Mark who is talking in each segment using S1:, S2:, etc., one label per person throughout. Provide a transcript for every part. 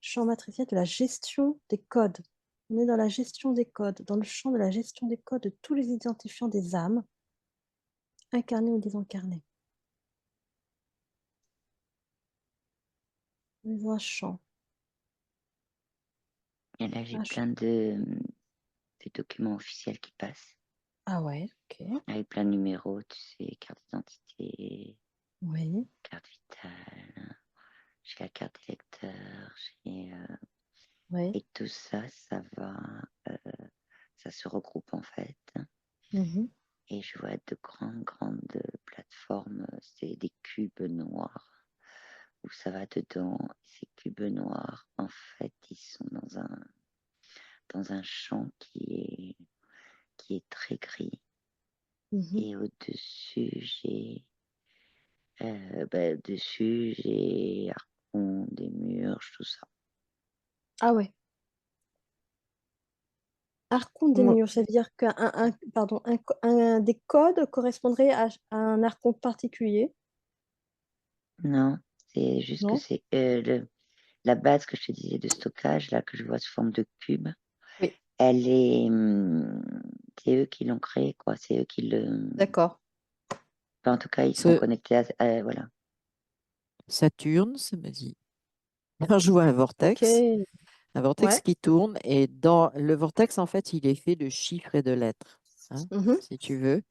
S1: champ matriciel de la gestion des codes. On est dans la gestion des codes, dans le champ de la gestion des codes de tous les identifiants des âmes, incarnées ou désincarnées. On est dans un champ.
S2: Et là, j'ai
S1: Un champ.
S2: plein de documents officiels qui passent,
S1: Ah ouais, ok.
S2: avec plein de numéros, tu sais, carte d'identité,
S1: Oui,
S2: carte vitale, j'ai la carte électeur,
S1: oui.
S2: et tout ça, ça se regroupe en fait.
S1: Mhm.
S2: Et je vois de grandes plateformes, c'est des cubes noirs où ça va dedans. Ces cubes noirs, en fait, ils sont dans un champ qui est très gris.
S1: Mhm.
S2: Et au-dessus, j'ai Archon, des murs, tout ça.
S1: Ah ouais. Archon des
S3: Moi,
S1: murs, ça veut dire pardon, des codes correspondrait à un archonte particulier,
S2: Non, c'est juste que
S1: non?
S2: c'est la base que je te disais de stockage, là, que je vois sous forme de cube.
S1: Oui,
S2: Elle est, c'est eux qui l'ont créé, quoi. C'est eux qui le.
S1: d'accord.
S2: Enfin, en tout cas, ils sont
S3: ce
S2: connectés voilà.
S3: Saturne, ça me dit. Alors, je vois
S1: Ok,
S3: un vortex
S1: ouais.
S3: qui tourne, et dans le vortex, en fait, il est fait de chiffres et de lettres, hein,
S1: Mhm.
S3: si tu veux.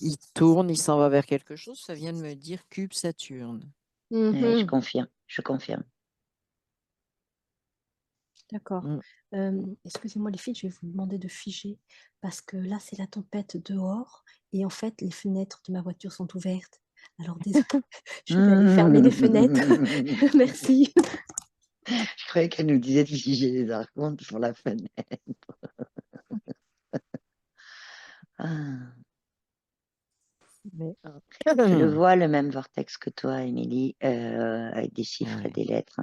S3: Il tourne, il s'en va vers quelque chose. Ça vient de me dire cube Saturne.
S2: Ouais, je
S1: Mhm.
S2: confirme, je confirme.
S1: D'accord.
S3: Mm.
S1: Excusez-moi les filles, je vais vous demander de figer parce que là, c'est la tempête dehors et en fait, les fenêtres de ma voiture sont ouvertes. Alors, désolé, je vais aller fermer les fenêtres. Merci.
S2: Je croyais qu'elle nous disait de figer les archontes sur la fenêtre. Ah.
S3: Mais,
S2: Je le vois, le même vortex que toi, Émilie, avec des chiffres et
S3: ouais.
S2: des lettres.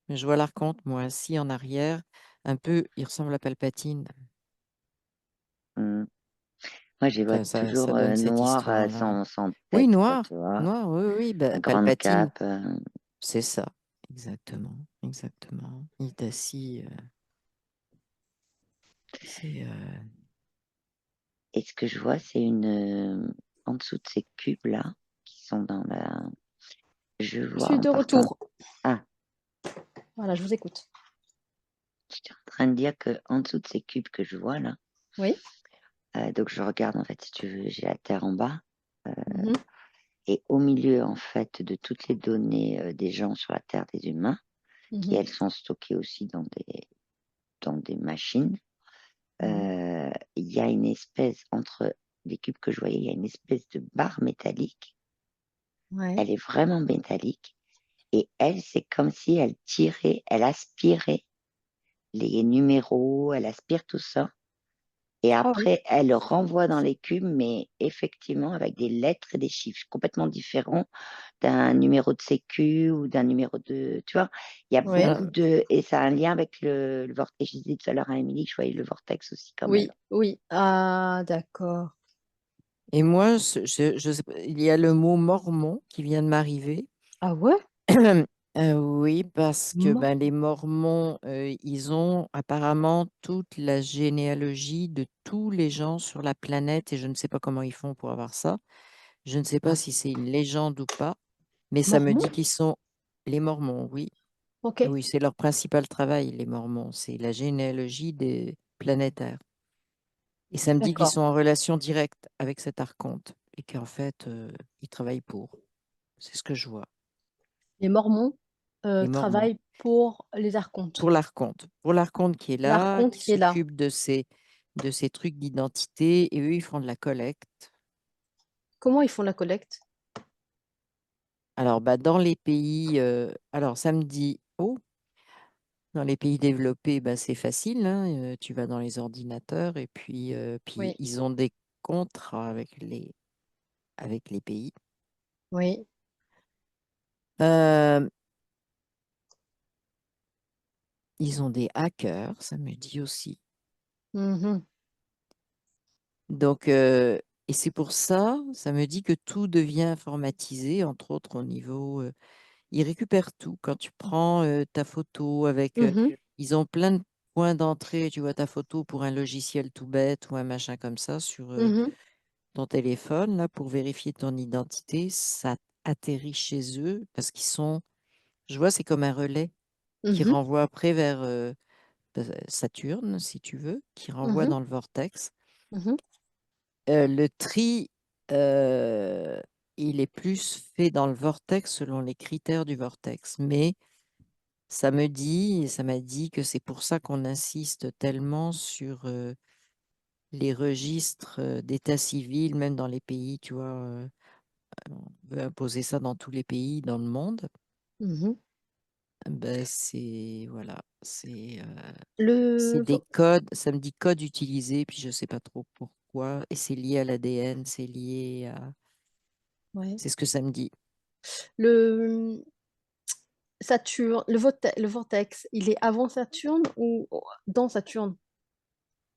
S3: Mais je vois l'archonte, moi, assis en arrière. Un peu, il ressemble à Palpatine.
S2: Mm. Moi, je les vois
S3: Ça
S2: toujours
S3: donne cette
S2: noirs,
S3: histoire-là.
S2: sans
S3: Oui,
S2: tête, quoi,
S3: noir.
S2: tu vois.
S3: Noir, oui, oui.
S2: La
S3: Bah,
S2: grande
S3: Palpatine,
S2: cape.
S3: c'est ça. Exactement. Exactement. Il est assis. C'est.
S2: Et ce que je vois, c'est en dessous de ces cubes-là, qui sont dans la. Je
S1: Je
S2: vois
S1: suis
S2: en
S1: de
S2: partant.
S1: retour.
S2: Ah,
S1: Voilà, je vous écoute.
S2: j'étais en train de dire que en dessous de ces cubes que je vois là,
S1: Oui.
S2: donc je regarde en fait, si tu veux, j'ai la Terre en bas,
S1: Mhm.
S2: et au milieu en fait de toutes les données des gens sur la Terre, des humains, qui
S1: Mhm.
S2: elles sont stockées aussi dans des machines,
S1: Mhm.
S2: il y a une espèce, entre les cubes que je voyais, il y a une espèce de barre métallique.
S1: Ouais.
S2: Elle est vraiment métallique. Et elle, c'est comme si elle tirait, elle aspirait les numéros, elle aspire tout ça. Et
S1: Ah oui.
S2: après, elle le renvoie dans les cubes, mais effectivement avec des lettres et des chiffres complètement différents d'un numéro de sécu ou d'un numéro de. Tu vois, il y a
S1: Oui.
S2: beaucoup de. Et ça a un lien avec le vortex. Je disais tout à l'heure à Émilie que je voyais le vortex aussi comme elle.
S1: Oui. Oui. Ah, d'accord.
S3: Et moi, je sais pas, il y a le mot mormon qui vient de m'arriver.
S1: Ah ouais?
S3: Oui, parce que
S1: Mo-
S3: ben, les Mormons, ils ont apparemment toute la généalogie de tous les gens sur la planète, et je ne sais pas comment ils font pour avoir ça. Je ne sais pas
S1: Ah,
S3: si c'est une légende ou pas, mais ça me
S1: Mormon?
S3: dit qu'ils sont les Mormons, oui.
S1: Ok.
S3: Oui, c'est leur principal travail, les Mormons, c'est la généalogie des planétaires. Et ça me dit qu'ils
S1: D'accord.
S3: sont en relation directe avec cet archonte et qu'en fait, ils travaillent pour. C'est ce que je vois,
S1: Les Mormons
S3: les Mormons.
S1: travaillent pour les archontes.
S3: Pour l'archonte qui est là,
S1: L'archonte
S3: qui
S1: qui est là.
S3: s'occupe de ces trucs d'identité, et eux, ils font de la collecte.
S1: Comment ils font la collecte?
S3: Alors, bah, dans les pays, alors ça me dit, oh, dans les pays développés, bah, c'est facile, hein, tu vas dans les ordinateurs, et puis
S1: Oui.
S3: ils ont des contrats avec les pays.
S1: Oui.
S3: Euh, Ils ont des hackers, ça me dit aussi.
S1: Mhm.
S3: Donc, et c'est pour ça, ça me dit que tout devient informatisé, entre autres au niveau. ils récupèrent tout. Quand tu prends ta photo avec,
S1: Mhm,
S3: ils ont plein de points d'entrée. Tu vois ta photo pour un logiciel tout bête ou un machin comme ça sur
S1: mhm,
S3: ton téléphone, là, pour vérifier ton identité. Ça atterrit chez eux parce qu'ils sont, je vois, c'est comme un relais qui
S1: mhm,
S3: renvoie après vers Saturne, si tu veux, qui renvoie
S1: mhm,
S3: dans le vortex.
S1: mhm,
S3: Le tri, euh, il est plus fait dans le vortex selon les critères du vortex. Mais ça m'a dit que c'est pour ça qu'on insiste tellement sur les registres d'état civil, même dans les pays, tu vois, on veut imposer ça dans tous les pays dans le monde.
S1: mhm.
S3: Ben, c'est, voilà, c'est
S1: Le...
S3: des codes, ça me dit code utilisé, puis je sais pas trop pourquoi, et c'est lié à l'ADN, c'est lié à...
S1: Ouais.
S3: C'est ce que ça me dit.
S1: Le Saturne, le vortex, il est avant Saturne ou dans Saturne?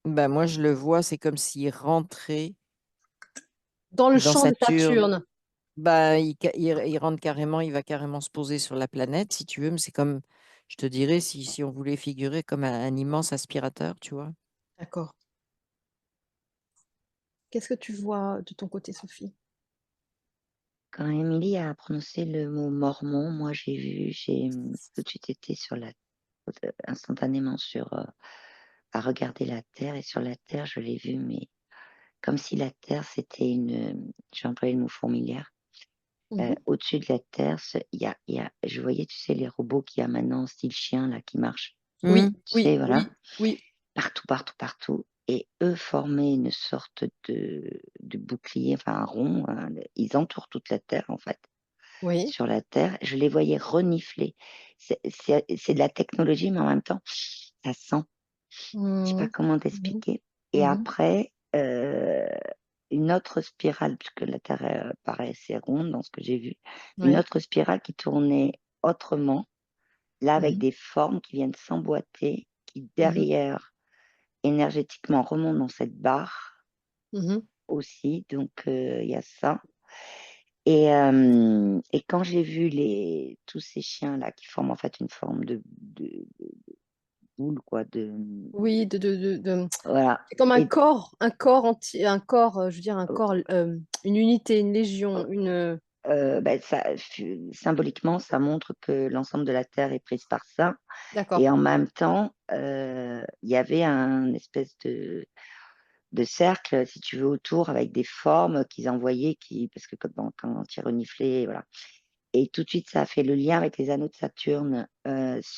S3: Ben, moi, je le vois, c'est comme s'il rentrait
S1: Dans le
S3: dans
S1: champ de
S3: Saturne.
S1: Saturne.
S3: Ben, il rentre carrément, il va carrément se poser sur la planète, si tu veux, mais c'est comme, je te dirais, si on voulait figurer comme un immense aspirateur, tu vois.
S1: D'accord. Qu'est-ce que tu vois de ton côté, Sophie?
S2: Quand Émilie a prononcé le mot mormon, moi j'ai tout de suite été instantanément à regarder la Terre, et sur la Terre, je l'ai vue, mais comme si la Terre c'était j'ai employé le mot fourmilière.
S1: Mhm.
S2: Au-dessus de la Terre, je voyais, tu sais, les robots qu'il y a maintenant, style chien, là, qui marchent.
S1: Oui,
S3: Hmm.
S2: Tu
S1: oui,
S2: sais, voilà,
S1: oui, oui,
S2: partout, partout, partout. Et eux formaient une sorte de bouclier, enfin un rond, hein. Ils entourent toute la Terre, en fait,
S1: oui.
S2: sur la Terre. Je les voyais renifler. C'est de la technologie, mais en même temps, ça sent. Je sais pas
S1: Mhm,
S2: comment
S1: mhm,
S2: t'expliquer. Et
S1: mhm.
S2: après, une autre spirale, puisque la Terre paraissait ronde dans ce que j'ai vu, une
S1: Oui.
S2: autre spirale qui tournait autrement, là avec
S1: Mhm,
S2: des formes qui viennent s'emboîter, qui
S1: mhm,
S2: derrière, énergétiquement, remontent dans cette barre
S1: mhm.
S2: aussi. Donc il y a ça. Et quand j'ai vu tous ces chiens-là qui forment en fait une forme de boule, quoi,
S1: Oui,
S2: voilà.
S1: c'est comme
S2: Et
S1: un corps entier, un corps, je veux dire, un corps, une unité, une légion, une.
S2: bah, symboliquement, ça montre que l'ensemble de la Terre est prise par ça.
S1: D'accord.
S2: Et en même temps, il y avait un espèce de cercle, si tu veux, autour, avec des formes qu'ils envoyaient, parce que quand ils reniflaient, voilà. Et tout de suite, ça a fait le lien avec les anneaux de Saturne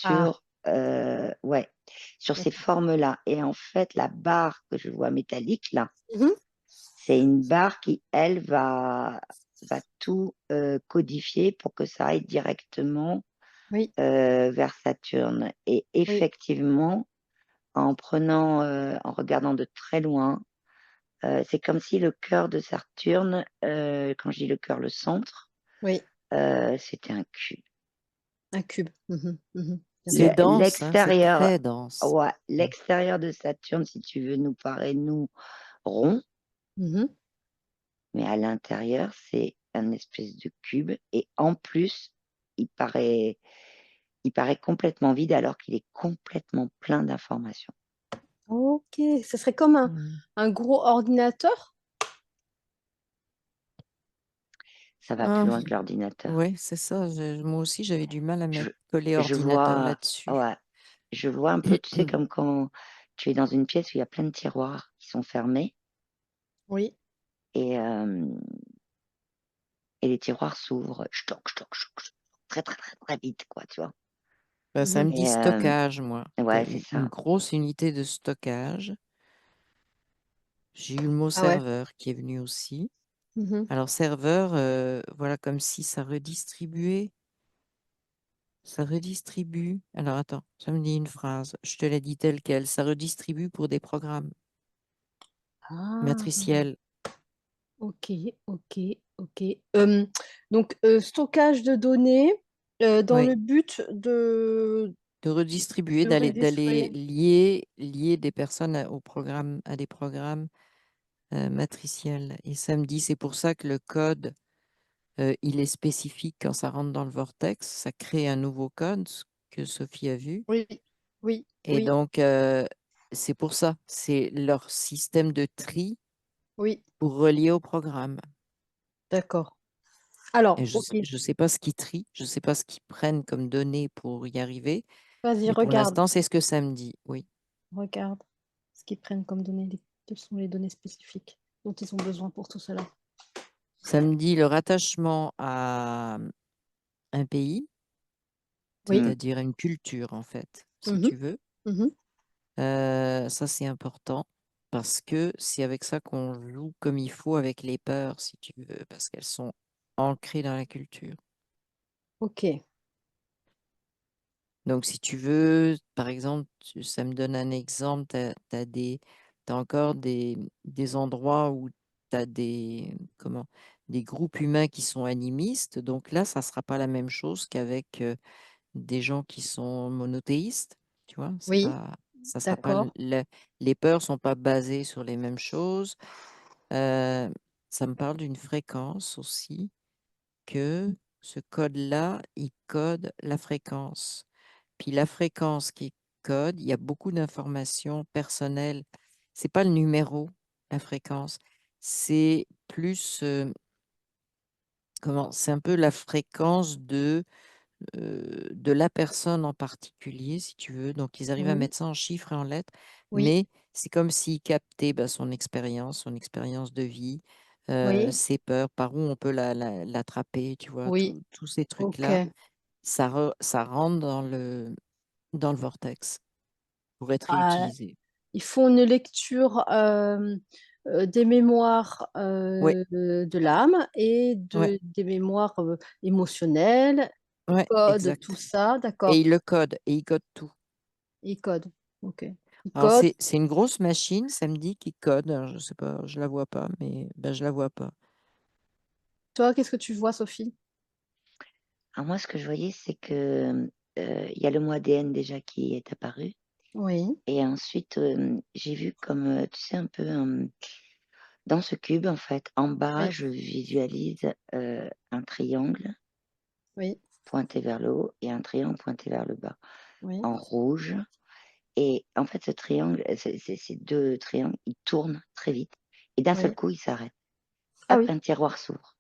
S1: Ah,
S2: ouais, sur ces
S1: ok.
S2: formes-là. Et en fait, la barre que je vois métallique, là,
S1: Mhm.
S2: c'est une barre qui, elle, va tout codifier pour que ça aille directement
S1: Oui,
S2: vers Saturne. Et
S1: oui,
S2: effectivement, en regardant de très loin, c'est comme si le cœur de Saturne, quand je dis le cœur, le centre,
S1: oui.
S2: c'était un cube.
S1: Un cube. Mhm, mhm. Bien
S3: C'est
S1: sûr.
S3: dense, hein, c'est
S2: L'extérieur,
S3: très dense.
S2: ouais,
S3: Mm.
S2: l'extérieur de Saturne, si tu veux, nous paraît, nous, rond,
S1: Mhm.
S2: mais à l'intérieur, c'est un espèce de cube. Et en plus, il paraît, il paraît complètement vide alors qu'il est complètement plein d'informations.
S1: Ok, ce serait comme
S3: Mm.
S1: un gros ordinateur?
S2: Ça va plus
S3: Ah,
S2: loin que l'ordinateur.
S3: ouais, c'est ça. Moi aussi, j'avais du mal à
S2: Je,
S3: mettre coller
S2: je
S3: ordinateur
S2: vois,
S3: là-dessus.
S2: ouais, je vois un peu, tu sais, comme quand tu es dans une pièce où il y a plein de tiroirs qui sont fermés,
S1: Oui.
S2: et, euh, et les tiroirs s'ouvrent, très, très, très, très vite, quoi, tu vois.
S3: Ça
S1: Mhm.
S3: me dit
S2: Et
S3: stockage, moi.
S2: ouais, c'est
S3: Une
S2: ça.
S3: grosse unité de stockage. J'ai eu le mot
S1: Ah ouais.
S3: serveur qui est venu aussi.
S1: Mhm.
S3: Alors, serveur, voilà, comme si ça redistribuait. Ça redistribue. Alors, attends, ça me dit une phrase. Je te l'ai dit telle quelle. Ça redistribue pour des programmes
S1: Ah,
S3: matriciels
S1: ok, ok, ok. Donc, stockage de données dans
S3: oui,
S1: le but
S3: de redistribuer,
S1: de
S3: d'aller
S1: redistribuer.
S3: lier des personnes à des programmes matriciels. Et ça me dit, c'est pour ça que le code il est spécifique quand ça rentre dans le vortex, ça crée un nouveau code, ce que Sophie a vu.
S1: Oui, oui,
S3: Et
S1: oui,
S3: donc, c'est pour ça, c'est leur système de tri
S1: oui,
S3: pour relier au programme.
S1: d'accord.
S3: Et
S1: Alors,
S3: je
S1: ok,
S3: ne sais pas ce qu'ils trient, je ne sais pas ce qu'ils prennent comme données pour y arriver,
S1: vas-y,
S3: mais pour
S1: regarde,
S3: l'instant, c'est ce que ça me dit, oui.
S1: regarde ce qu'ils prennent comme données, quelles sont les données spécifiques dont ils ont besoin pour tout cela.
S3: Ça me dit le rattachement à un pays,
S1: Oui,
S2: Mm.
S3: c'est-à-dire une culture, en fait, si
S1: mhm,
S3: tu veux.
S1: mhm,
S3: Ça, c'est important parce que c'est avec ça qu'on joue comme il faut avec les peurs, si tu veux, parce qu'elles sont ancrées dans la culture.
S1: ok,
S3: Donc, si tu veux, par exemple, ça me donne un exemple, t'as encore des endroits où tu as des groupes humains qui sont animistes. Donc là, ça ne sera pas la même chose qu'avec des gens qui sont monothéistes, tu vois. C'est
S1: oui,
S3: pas, ça sera pas
S1: d'accord,
S3: les peurs sont pas basées sur les mêmes choses. Euh, Ça me parle d'une fréquence aussi, que ce code-là, il code la fréquence. Puis la fréquence qui code, il y a beaucoup d'informations personnelles. C'est pas le numéro, la fréquence. C'est plus, c'est un peu la fréquence de la personne en particulier, si tu veux. Donc, ils arrivent à
S1: oui,
S3: mettre ça en chiffres et en lettres,
S1: oui,
S3: mais c'est comme s'ils captaient son expérience de vie,
S1: oui,
S3: ses peurs, par où on peut l'attraper, tu vois,
S1: oui,
S3: tous ces
S1: ok.
S3: trucs-là, ça rentre dans le vortex pour être
S1: Ah,
S3: réutilisé.
S1: ils font une lecture des mémoires
S3: Oui,
S1: de l'âme et
S3: ouais,
S1: des mémoires émotionnelles. Ils
S3: ouais,
S1: codent tout
S3: exact.
S1: ça,
S3: Et
S1: d'accord.
S3: il le code, et il code tout.
S1: Ils codent, ok. Ils
S3: Alors,
S1: codent.
S3: c'est une grosse machine, ça me dit, qui code. Alors, je sais pas, je la vois pas, mais ben, je la vois pas.
S1: Toi, qu'est-ce que tu vois, Sophie?
S2: Alors moi, ce que je voyais, c'est que il y a le mot ADN déjà qui est apparu.
S1: Oui,
S2: Et ensuite, j'ai vu comme, tu sais, un peu dans ce cube, en fait, en bas,
S1: oui,
S2: je visualise un triangle
S1: oui,
S2: pointé vers le haut et un triangle pointé vers le bas,
S1: oui,
S2: en rouge. Et en fait, ce triangle, ces deux triangles, ils tournent très vite. Et d'un seul
S1: oui.
S2: coup, ils s'arrêtent.
S1: Ah
S2: Hop,
S1: oui.
S2: un tiroir s'ouvre.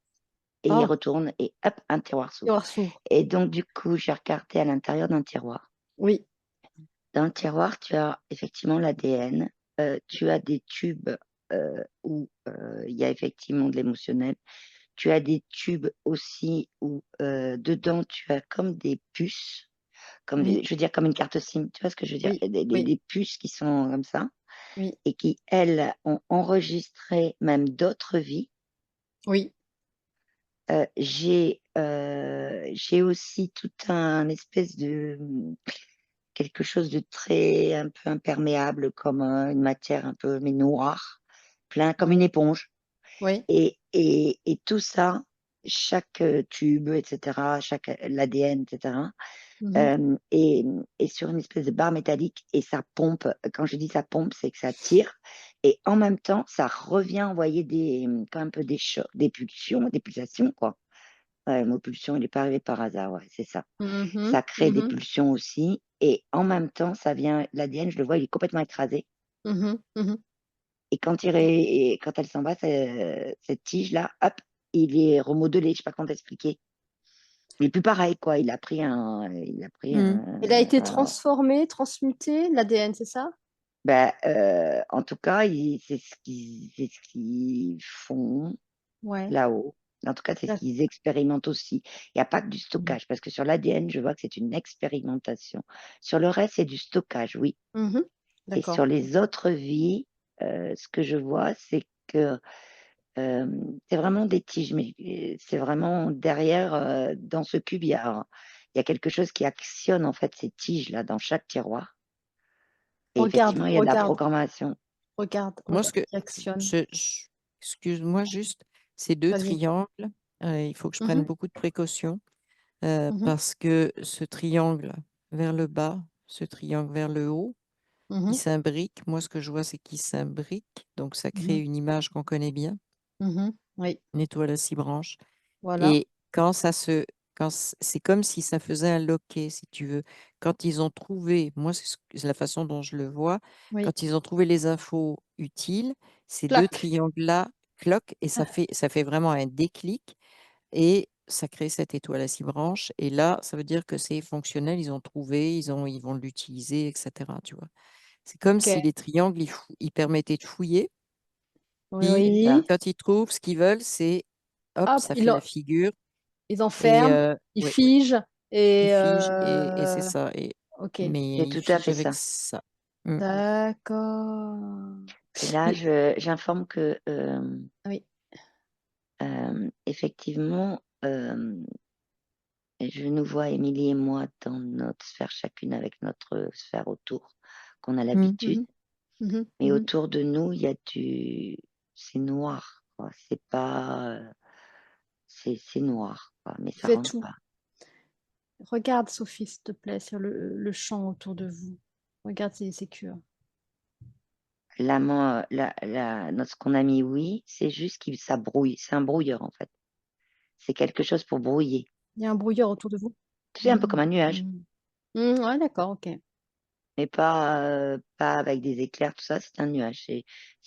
S2: Et il
S1: Ah,
S2: retourne et hop, un tiroir s'ouvre.
S1: tiroir s'ouvre.
S2: Et donc, du coup, j'ai regardé à l'intérieur d'un tiroir.
S1: Oui,
S2: Dans le tiroir, tu as effectivement l'ADN, tu as des tubes où il y a effectivement de l'émotionnel. Tu as des tubes aussi où dedans, tu as comme des puces,
S1: oui,
S2: je veux dire comme une carte SIM, tu vois ce que je veux dire?
S1: oui, oui,
S2: Des puces qui sont comme ça
S1: oui,
S2: et qui, elles, ont enregistré même d'autres vies.
S1: oui,
S2: J'ai aussi tout un espèce de quelque chose de très un peu imperméable, comme une matière un peu mais noire, plein comme une
S1: oui,
S2: éponge.
S1: oui.
S2: Et tout ça, chaque tube, etc., chaque l'ADN, etc.,
S1: Mhm,
S2: est, est sur une espèce de barre métallique et ça pompe. Quand je dis ça pompe, c'est que ça tire et en même temps, ça revient envoyer comme un peu des chocs, des pulsions, des pulsations, quoi. Ouais, le mot pulsion, il n'est pas arrivé par hasard, ouais, c'est ça.
S1: mhm,
S2: Ça crée des
S1: mhm,
S2: pulsions aussi et en même temps, ça vient l'ADN, je le vois, il est complètement écrasé
S1: mhm, mhm.
S2: et et quand elle s'en va, cette tige-là, hop, il est remodelé, je sais pas comment t'expliquer. Il est plus pareil, quoi. Il a pris
S3: Hmm.
S1: Il a été
S2: voilà.
S1: transformé, transmuté, l'ADN, c'est ça?
S2: Bah, en tout cas, c'est ce qu'ils font
S1: Ouais.
S2: là-haut. En tout cas, c'est ce
S1: D'ac-
S2: qu'ils expérimentent aussi. Il n'y a pas que du
S1: Mhm,
S2: stockage, parce que sur l'ADN, je vois que c'est une expérimentation. Sur le reste, c'est du stockage, oui.
S1: mhm.
S2: Et
S1: D'accord.
S2: sur les autres vies, ce que je vois, c'est que c'est vraiment des tiges, mais c'est vraiment derrière, dans ce cube, il y a quelque chose qui actionne en fait ces tiges-là dans chaque tiroir. Et
S1: Regarde,
S2: effectivement, il y a de la
S1: regarde,
S2: reprogrammation.
S1: regarde,
S3: Moi, ce
S1: regarde
S3: que
S1: qui actionne.
S3: excuse-moi juste, ces deux
S1: Vas-y.
S3: triangles, il faut que je prenne
S1: Mhm,
S3: beaucoup de précautions
S1: mhm,
S3: parce que ce triangle vers le bas, ce triangle vers le haut, il
S1: mhm,
S3: s'imbrique. Moi, ce que je vois, c'est qu'il s'imbrique. Donc, ça crée
S1: mhm,
S3: une image qu'on connaît bien,
S1: mhm. Oui,
S3: une étoile à 6 branches.
S1: Voilà.
S3: Et c'est comme si ça faisait un loquet, si tu veux. Quand ils ont trouvé, moi, c'est la façon dont je le vois,
S1: Oui.
S3: quand ils ont trouvé les infos utiles, ces deux
S1: Clac.
S3: triangles-là cloquent et ça
S1: Ah,
S3: fait vraiment un déclic et ça crée cette étoile à 6 branches. Et là, ça veut dire que c'est fonctionnel, ils ont trouvé, ils vont l'utiliser, etc. Tu vois. C'est comme
S1: ok.
S3: si les triangles, ils permettaient de fouiller. Puis,
S2: C'est ça.
S1: Oui.
S3: quand ils trouvent ce qu'ils veulent, c'est hop,
S1: Hop,
S3: ça fait la figure.
S1: ils
S3: Et
S1: enferment, ils
S3: oui,
S1: figent
S3: ils
S1: et
S3: figent et c'est ça.
S1: ok.
S3: Mais
S2: C'est
S3: ils
S2: tout à
S3: figent
S2: fait
S3: avec
S2: ça.
S3: ça. Mm.
S1: D'accord.
S2: Et là,
S1: Mais
S2: j'informe que
S1: oui.
S2: effectivement, je nous vois, Émilie et moi, dans notre sphère, chacune avec notre sphère autour, qu'on a
S3: Mm.
S2: l'habitude.
S1: Mhm, mhm,
S2: Mais
S1: mhm.
S2: autour de nous, il y a c'est noir, quoi. C'est pas, c'est noir, quoi, mais ça
S1: Vous êtes
S2: rentre
S1: où?
S2: pas.
S1: Regarde, Sophie, s'il te plaît, sur le champ autour de vous. Regarde ces sécures.
S2: Là, moi, ce qu'on a mis, oui, c'est juste que ça brouille. C'est un brouilleur, en fait. C'est quelque chose pour brouiller.
S1: Il y a un brouilleur autour de vous?
S2: C'est un peu comme
S1: Mhm,
S2: un nuage,
S1: mhm. Ouais, d'accord, ok.
S2: mais pas avec des éclairs, tout ça. C'est un nuage.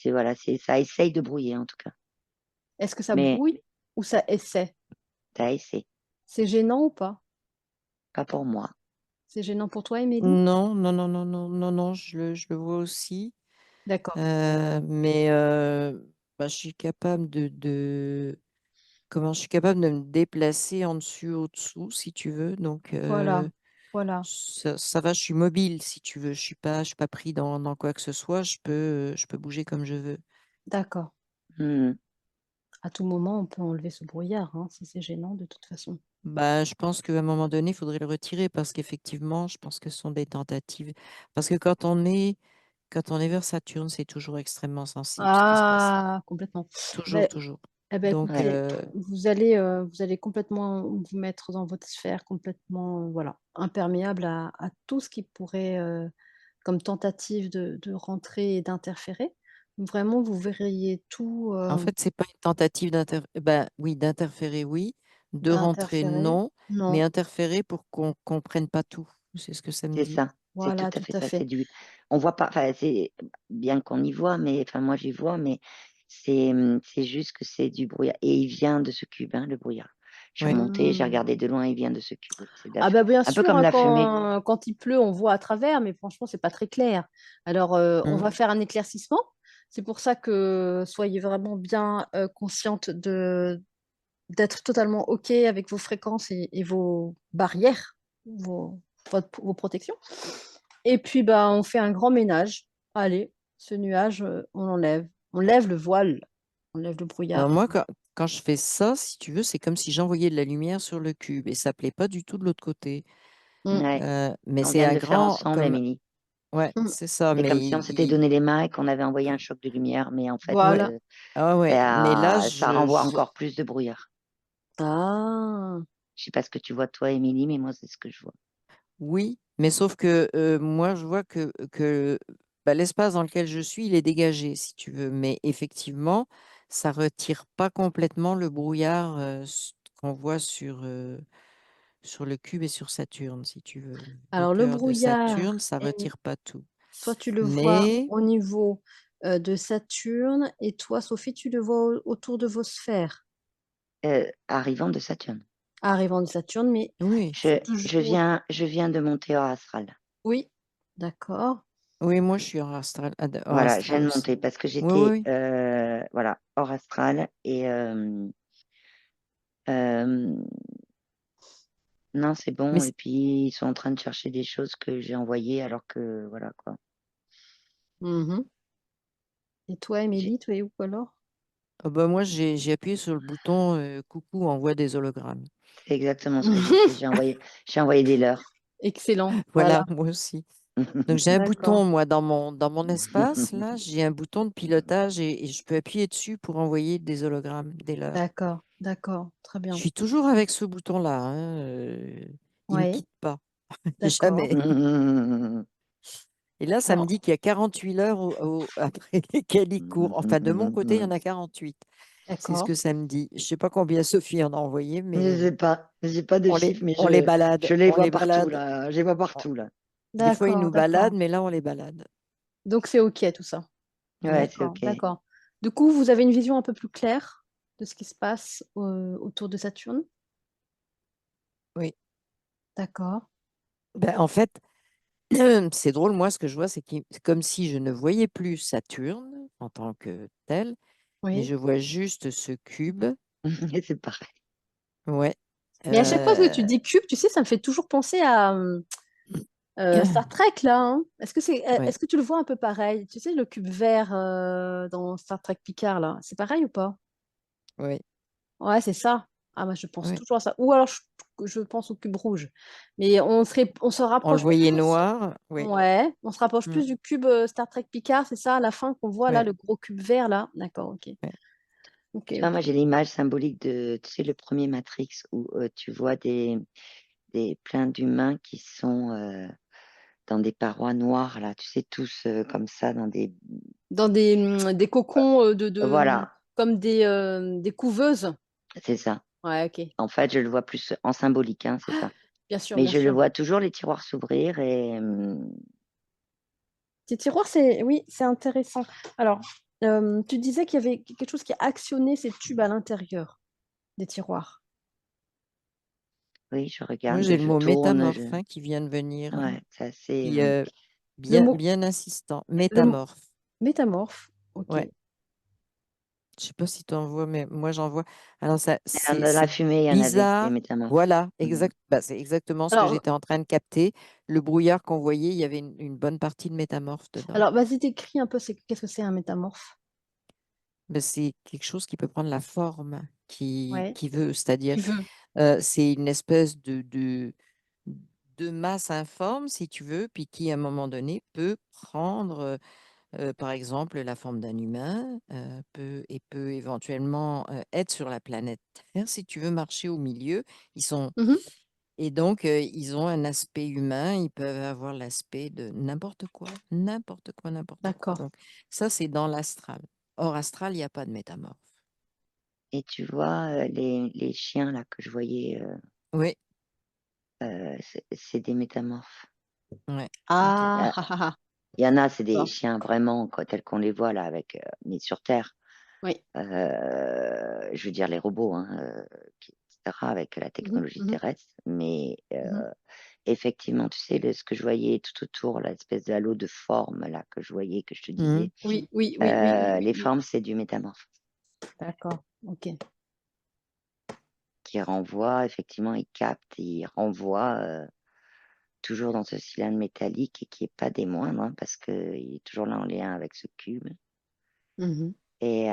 S2: Voilà, ça essaye de brouiller, en tout cas.
S1: Est-ce que ça
S2: Mais
S1: brouille ou ça essaie?
S2: ça essaie.
S1: C'est gênant ou pas?
S2: Pas pour moi.
S1: C'est gênant pour toi, Émilie?
S3: Non, non, non, non, non, non, non, je le vois aussi.
S1: D'accord.
S3: Mais bah, je suis capable je suis capable de me déplacer en dessus, au-dessous, si tu veux. Donc,
S1: Voilà. Voilà.
S3: ça va, je suis mobile, si tu veux. Je suis pas pris dans quoi que ce soit. Je peux bouger comme je veux.
S1: D'accord.
S2: Hmm.
S1: À tout moment, on peut enlever ce brouillard, hein, si c'est gênant de toute façon.
S3: Bah, je pense qu'à un moment donné, il faudrait le retirer parce qu'effectivement, je pense que ce sont des tentatives. Parce que quand on est vers Saturne, c'est toujours extrêmement sensible ce qui se passe.
S1: Ah, complètement.
S3: Toujours,
S1: Ben,
S3: toujours.
S1: eh ben,
S3: Donc,
S2: Ouais.
S1: écoutez, vous allez complètement vous mettre dans votre sphère, complètement, voilà, imperméable à tout ce qui pourrait, comme tentative de rentrer et d'interférer. Vraiment, vous verriez tout
S3: en fait, c'est pas une tentative oui, d'interférer, oui, de rentrer,
S1: d'interférer.
S3: non, mais
S1: Non,
S3: interférer pour qu'on comprenne pas tout. C'est ce que ça me
S2: C'est
S3: dit.
S2: ça, c'est tout
S1: voilà,
S2: à
S1: tout
S2: fait
S1: à
S2: ça. C'est
S1: fait.
S2: du, on voit pas, enfin, c'est bien qu'on y voit, mais enfin, moi j'y vois, mais c'est juste que c'est du brouillard. Et il vient de ce cube, hein, le brouillard. Je suis
S3: Oui.
S2: remontée, j'ai
S1: Hmm.
S2: regardé de loin, il vient de ce cube.
S1: Ah bah bien
S2: Un peu
S1: sûr,
S2: comme
S1: hein,
S2: la fumée.
S1: quand il pleut, on voit à travers, mais franchement, c'est pas très clair. Alors, on
S3: Mm.
S1: va faire un éclaircissement. C'est pour ça que soyez vraiment bien consciente d'être totalement OK avec vos fréquences et vos barrières, vos protections. Et puis, bah, on fait un grand ménage. Allez, ce nuage, on l'enlève. On lève le voile, on lève le
S3: Alors
S1: brouillard.
S3: moi, quand je fais ça, si tu veux, c'est comme si j'envoyais de la lumière sur le cube et ça plaît pas du tout de l'autre côté.
S1: Mm,
S2: Ouais,
S3: Mais
S2: on
S3: c'est
S2: vient de
S3: un
S2: le faire
S3: grand,
S2: ensemble, Émilie.
S3: ouais,
S1: mm.
S3: c'est ça.
S2: C'est
S3: Mais
S2: comme si on s'était donné les mains et qu'on avait envoyé un choc de lumière, mais en fait,
S3: ouais,
S1: Voilà.
S3: ah ouais. Mais là,
S2: ça renvoie encore plus de brouillard.
S1: Ah,
S2: Je sais pas ce que tu vois toi, Émilie, mais moi c'est ce que je vois.
S3: oui, mais sauf que moi, je vois que bah, l'espace dans lequel je suis, il est dégagé, si tu veux. Mais effectivement, ça retire pas complètement le brouillard qu'on voit sur le cube et sur Saturne, si tu veux. Le
S1: alors le
S3: cœur de Saturne,
S1: brouillard,
S3: ça retire pas tout.
S1: toi, tu le vois
S3: Mais
S1: au niveau de Saturne et toi, Sophie, tu le vois autour de vos sphères,
S2: Arrivant de Saturne.
S1: arrivant de Saturne, mais
S3: oui,
S1: c'est toujours...
S2: Je viens de monter hors astral.
S1: Oui, d'accord.
S3: oui, moi, je suis hors
S2: Voilà, je viens
S3: astral
S2: de
S3: aussi.
S2: monter parce que
S3: Oui, oui,
S2: j'étais
S3: oui.
S2: voilà, hors astral et non, c'est
S3: Mais
S2: bon. Et puis ils sont en train de chercher des choses que j'ai envoyées alors que voilà quoi.
S1: Mhm. Et toi,
S2: J'ai-
S1: Émilie, tu es où alors?
S3: bah, moi, j'ai appuyé sur le bouton coucou, envoie des hologrammes.
S2: C'est exactement ce que j'ai fait. J'ai envoyé des leurs.
S1: Excellent, voilà,
S3: Voilà, moi aussi. Donc j'ai un
S1: d'accord,
S3: bouton, moi, dans mon espace, là, j'ai un bouton de pilotage et je peux appuyer dessus pour envoyer des hologrammes, des leurs.
S1: d'accord, d'accord, très
S3: Je
S1: bien.
S3: suis toujours avec ce bouton-là, hein, il me
S1: Oui,
S3: quitte pas,
S1: d'accord.
S3: jamais. Et là, ça me
S1: Alors,
S3: dit qu'il y a 48 heures après lesquelles il court. Enfin, de mon côté, il y en a 48. C'est ce
S1: D'accord.
S3: que ça me dit. Je sais pas combien Sophie en a envoyé,
S2: Je
S3: mais
S2: sais pas, j'ai pas de
S3: on les,
S2: chiffres, mais
S3: on les balade.
S2: je les
S3: On
S2: vois
S3: les
S2: partout
S3: balade.
S2: là. Je les vois partout là.
S3: Des fois, ils
S1: D'accord,
S3: nous
S1: d'accord.
S3: baladent, mais là, on les balade.
S1: Donc c'est OK tout ça.
S2: Ouais,
S3: Ouais,
S2: c'est
S1: D'accord,
S2: ok.
S1: d'accord. Du coup, vous avez une vision un peu plus claire de ce qui se passe autour de Saturne?
S3: oui.
S1: D'accord.
S3: Ben, en fait, c'est drôle, moi, ce que je vois, c'est comme si je ne voyais plus Saturne en tant que tel, mais
S1: Oui.
S3: je vois juste ce cube.
S2: Et c'est pareil.
S3: Ouais.
S1: Mais à chaque fois que tu
S3: Euh,
S1: dis cube, tu sais, ça me fait toujours penser à Star Trek, là, hein.
S3: ouais,
S1: Est-ce que tu le vois un peu pareil? Tu sais, le cube vert dans Star Trek Picard, là, c'est pareil ou pas?
S3: ouais,
S1: Ouais, c'est ça. Ah, moi, je pense
S3: ouais.
S1: toujours à ça. Ou alors, je pense au cube rouge. Mais on se
S3: On le
S1: rapproche
S3: voyait
S1: plus.
S3: noir. Oui.
S1: Ouais, on se rapproche
S3: Mm,
S1: plus du cube Star Trek Picard, c'est ça, à la fin qu'on voit là,
S3: ouais,
S1: le gros cube vert, là. D'accord, ok.
S3: ouais.
S1: Ok,
S2: Tu vois,
S1: ok.
S2: moi j'ai l'image symbolique de, tu sais, le premier Matrix où tu vois plein d'humains qui sont dans des parois noires là, tu sais, tous comme ça dans des.
S1: Dans des cocons
S2: Voilà,
S1: comme des couveuses.
S2: c'est ça.
S1: Ouais, ok.
S2: En fait, je le vois plus en symbolique, hein, c'est ça.
S1: Bien sûr,
S2: Mais
S1: bien
S2: je le
S1: sûr.
S2: vois toujours les tiroirs s'ouvrir et
S1: Ces tiroirs, oui, c'est intéressant. Alors, tu disais qu'il y avait quelque chose qui actionnait ces tubes à l'intérieur des tiroirs.
S2: oui, je
S3: Moi,
S2: regarde,
S3: j'ai le
S2: je
S3: mot
S2: tourne,
S3: métamorphe hein, qui vient de venir,
S2: ouais, c'est assez.
S3: puis
S1: Le
S3: bien,
S1: mot,
S3: bien insistant.
S1: le mot
S3: Métamorphe.
S1: métamorphe. Ok.
S3: Ouais. Je sais pas si tu en vois, mais moi, j'en vois. Alors, ça,
S2: Dans la
S3: c'est
S2: fumée, il y en avait des
S3: bizarre.
S2: métamorphes.
S3: Voilà,
S2: Mhm.
S3: exact. Bah, c'est exactement ce que
S1: Alors,
S3: j'étais en train de capter. Le brouillard qu'on voyait, il y avait une bonne partie de métamorphe dedans.
S1: alors, vas-y, décris un peu, qu'est-ce que c'est un métamorphe?
S3: Ben, c'est quelque chose qui peut prendre la forme
S1: Ouais,
S3: qui veut, c'est-à-dire
S1: tu veux.
S3: c'est une espèce de masse informe, si tu veux, puis qui, à un moment donné, peut prendre, par exemple, la forme d'un humain, peut éventuellement être sur la planète Terre, si tu veux marcher au milieu. Ils sont,
S1: Mhm.
S3: et donc, ils ont un aspect humain, ils peuvent avoir l'aspect de n'importe quoi, n'importe quoi, n'importe quoi.
S1: D'accord.
S3: Donc, ça, c'est dans l'astral. Hors astral, il n'y a pas de métamorphe.
S2: Et tu vois, les chiens là que je voyais,
S3: Oui,
S2: c'est des métamorphes.
S3: ouais, ok.
S2: Il y,
S1: Ah,
S2: a-
S1: ah, ah, ah.
S2: il y en a, c'est des
S1: D'accord.
S2: chiens vraiment tels qu'on les voit là, mais sur Terre.
S1: Oui.
S2: Je veux dire les robots, hein, etc., avec la
S1: Mhm,
S2: technologie
S1: mhm,
S2: terrestre. Mais
S1: mhm,
S2: effectivement, tu sais, ce que je voyais tout autour, l'espèce de halo de forme là que je voyais, que je te
S3: Mhm.
S2: disais,
S1: oui, oui, oui, oui, oui, oui,
S2: les
S1: oui.
S2: formes, c'est du métamorphe
S1: D'accord. Ok.
S2: qui renvoie, effectivement, il capte, il renvoie toujours dans ce cylindre métallique et qui est pas des moindres, hein, parce qu'il est toujours là en lien avec ce cube.
S1: Mhm.
S2: Et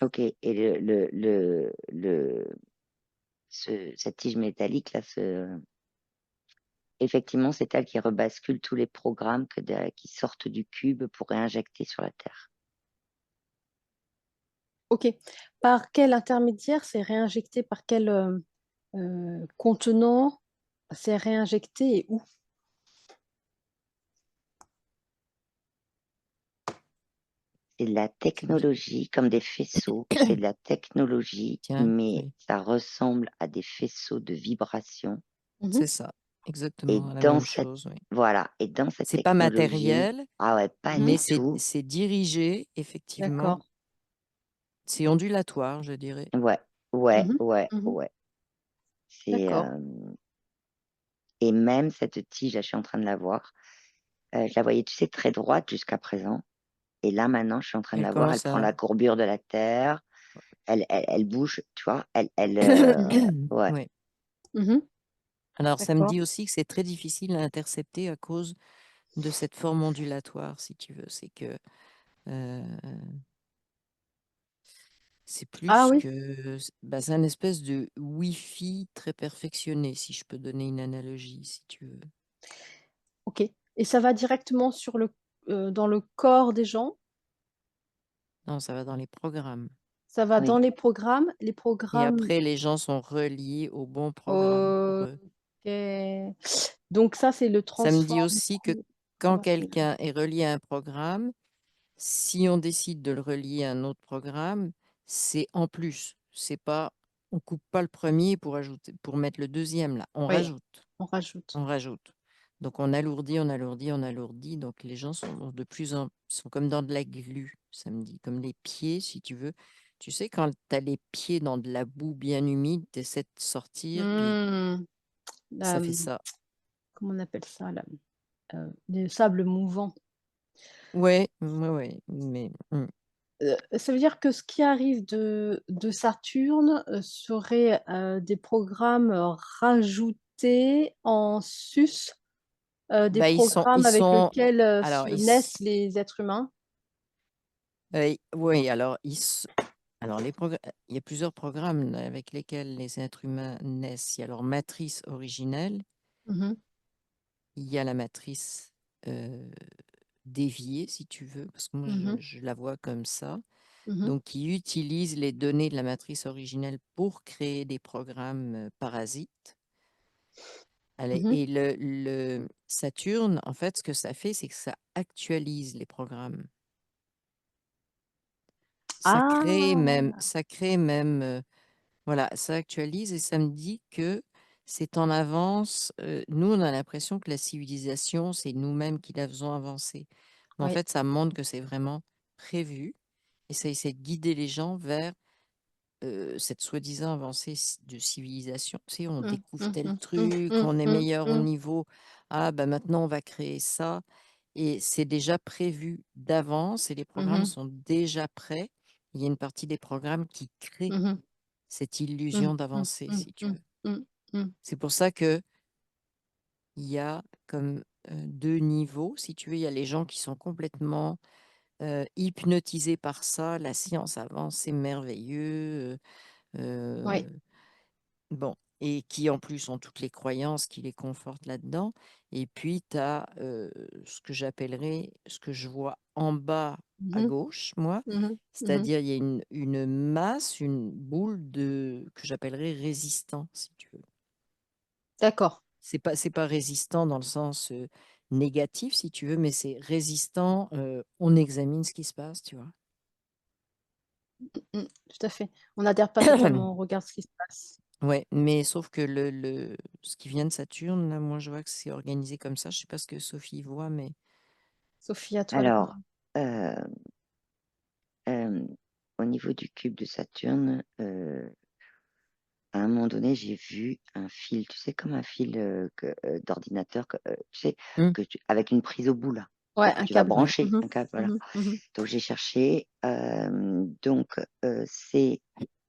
S2: ok, et cette tige métallique là, effectivement, c'est elle qui rebascule tous les programmes qui sortent du cube pour réinjecter sur la Terre.
S1: Ok. Par quel intermédiaire c'est réinjecté? Par quel contenant c'est réinjecté et où?
S2: C'est de la technologie, comme des faisceaux, c'est de la technologie,
S3: Tiens,
S2: mais
S3: oui,
S2: ça ressemble à des faisceaux de vibration.
S1: Mhm.
S3: c'est ça,
S2: Et
S3: exactement la
S2: dans
S3: même
S2: cette,
S3: chose, oui.
S2: voilà, et dans cette
S3: C'est pas
S2: technologie,
S3: matériel,
S2: ah ouais, pas
S1: Mhm.
S3: mais
S2: du tout.
S3: c'est dirigé, effectivement.
S1: D'accord.
S3: C'est ondulatoire, je dirais.
S2: Ouais, ouais,
S1: Mhm.
S2: ouais,
S1: Mhm.
S2: ouais. C'est,
S1: D'accord.
S2: et même cette tige, là, je suis en train de la voir. Je la voyais, tu sais, très droite jusqu'à présent. Et là, maintenant, je suis en train de
S3: Elle
S2: la voir. Elle
S3: commence
S2: prend
S3: à...
S2: la courbure de la Terre. Elle bouge, tu vois. Ouais.
S3: Oui.
S1: Mhm.
S3: Alors, ça me
S1: D'accord.
S3: dit aussi que c'est très difficile à intercepter à cause de cette forme ondulatoire, si tu veux. C'est que euh, c'est
S1: Ah
S3: plus
S1: oui,
S3: que... bah, c'est un espèce de Wi-Fi très perfectionné, si je peux donner une analogie, si tu veux.
S1: ok. Et ça va directement dans le corps des gens.
S3: Non, ça va dans les programmes.
S1: Ça va dans
S2: Oui.
S1: les programmes. Les
S3: Et
S1: programmes.
S3: après, les gens sont reliés au bon programme pour eux.
S1: Ok. Donc ça, c'est le
S3: Ça me dit
S1: transform.
S3: aussi que quand
S1: Ouais.
S3: quelqu'un est relié à un programme, si on décide de le relier à un autre programme, c'est en plus. C'est pas, on coupe pas le premier pour mettre le deuxième là. On
S1: Oui,
S3: rajoute,
S1: on rajoute.
S3: on rajoute. Donc on alourdit, on alourdit, on alourdit. Donc les gens sont sont comme dans de la glu, ça me dit, comme les pieds, si tu veux. Tu sais, quand tu as les pieds dans de la boue bien humide, tu essaies de sortir, puis
S1: Mmh,
S3: ça fait
S1: mmh,
S3: ça.
S1: comment on appelle ça là? Des sables mouvants.
S3: Ouais, ouais, ouais, mais
S1: Ça veut dire que ce qui arrive de Saturne, serait, des programmes, rajoutés en sus, des
S3: bah,
S1: programmes
S3: ils
S1: avec
S3: sont,
S1: lesquels,
S3: alors,
S1: naissent les êtres humains?
S3: oui, alors il y a plusieurs programmes avec lesquels les êtres humains naissent. Il y a leur matrice originelle,
S1: Mmh.
S3: il y a la matrice déviée, si tu veux, parce que moi
S1: Mmh mh.
S3: je la vois comme ça.
S1: Mmh.
S3: Donc, qui utilise les données de la matrice originelle pour créer des programmes parasites. Allez,
S1: Mmh.
S3: et le Saturne, en fait, ce que ça fait, c'est que ça actualise les programmes.
S1: Ah!
S3: Ça crée même, voilà, ça actualise et ça me dit que c'est en avance. Nous, on a l'impression que la civilisation, c'est nous-mêmes qui la faisons avancer. Mais en
S1: Oui.
S3: fait, ça montre que c'est vraiment prévu et ça essaie de guider les gens vers cette soi-disant avancée de civilisation. Tu sais, on
S1: Mmh.
S3: découvre
S1: Mmh
S3: tel
S1: mh. Mmh.
S3: truc,
S1: Mmh.
S3: on est
S1: Mmh.
S3: meilleur au
S1: Mmh.
S3: niveau. Ah, bah maintenant, on va créer ça. Et c'est déjà prévu d'avance et les programmes
S1: Mmh.
S3: sont déjà prêts. Il y a une partie des programmes qui créent
S1: Mmh.
S3: cette
S1: Mmh.
S3: illusion
S1: Mmh.
S3: d'avancée,
S1: Mmh.
S3: si tu
S1: Mmh.
S3: veux.
S1: Mmh. Mmh.
S3: C'est pour ça que il y a comme 2 niveaux, si tu veux. Il y a les gens qui sont complètement hypnotisés par ça. La science avance, c'est merveilleux.
S1: Ouais.
S3: Bon, et qui en plus ont toutes les croyances qui les confortent là-dedans. Et puis, tu as ce que j'appellerais, ce que je vois en bas à
S1: Mmh.
S3: gauche, moi,
S1: Mmh. Mmh.
S3: c'est-à-dire il y a une masse, une boule que j'appellerais résistant, si tu veux.
S1: D'accord.
S3: C'est pas résistant dans le sens négatif, si tu veux, mais c'est résistant, on examine ce qui se passe, tu vois.
S1: Mmh. Tout à fait. On n'adhère pas totalement, on regarde ce qui se passe.
S3: Ouais, mais sauf que ce qui vient de Saturne, là, moi, je vois que c'est organisé comme ça. Je sais pas ce que Sophie voit, mais
S1: Sophie, à toi la
S2: Alors,
S1: parole.
S2: euh, au niveau du cube de Saturne, à un moment donné, j'ai vu un fil, tu sais, comme un fil d'ordinateur, tu sais,
S3: Mmh.
S2: avec une prise au bout, là,
S1: Ouais,
S2: que
S1: un
S2: tu vas
S1: câble, ouais.
S2: brancher,
S1: Mmh
S2: un câble,
S1: mh.
S2: voilà.
S1: Mmh mh.
S2: Donc, j'ai cherché,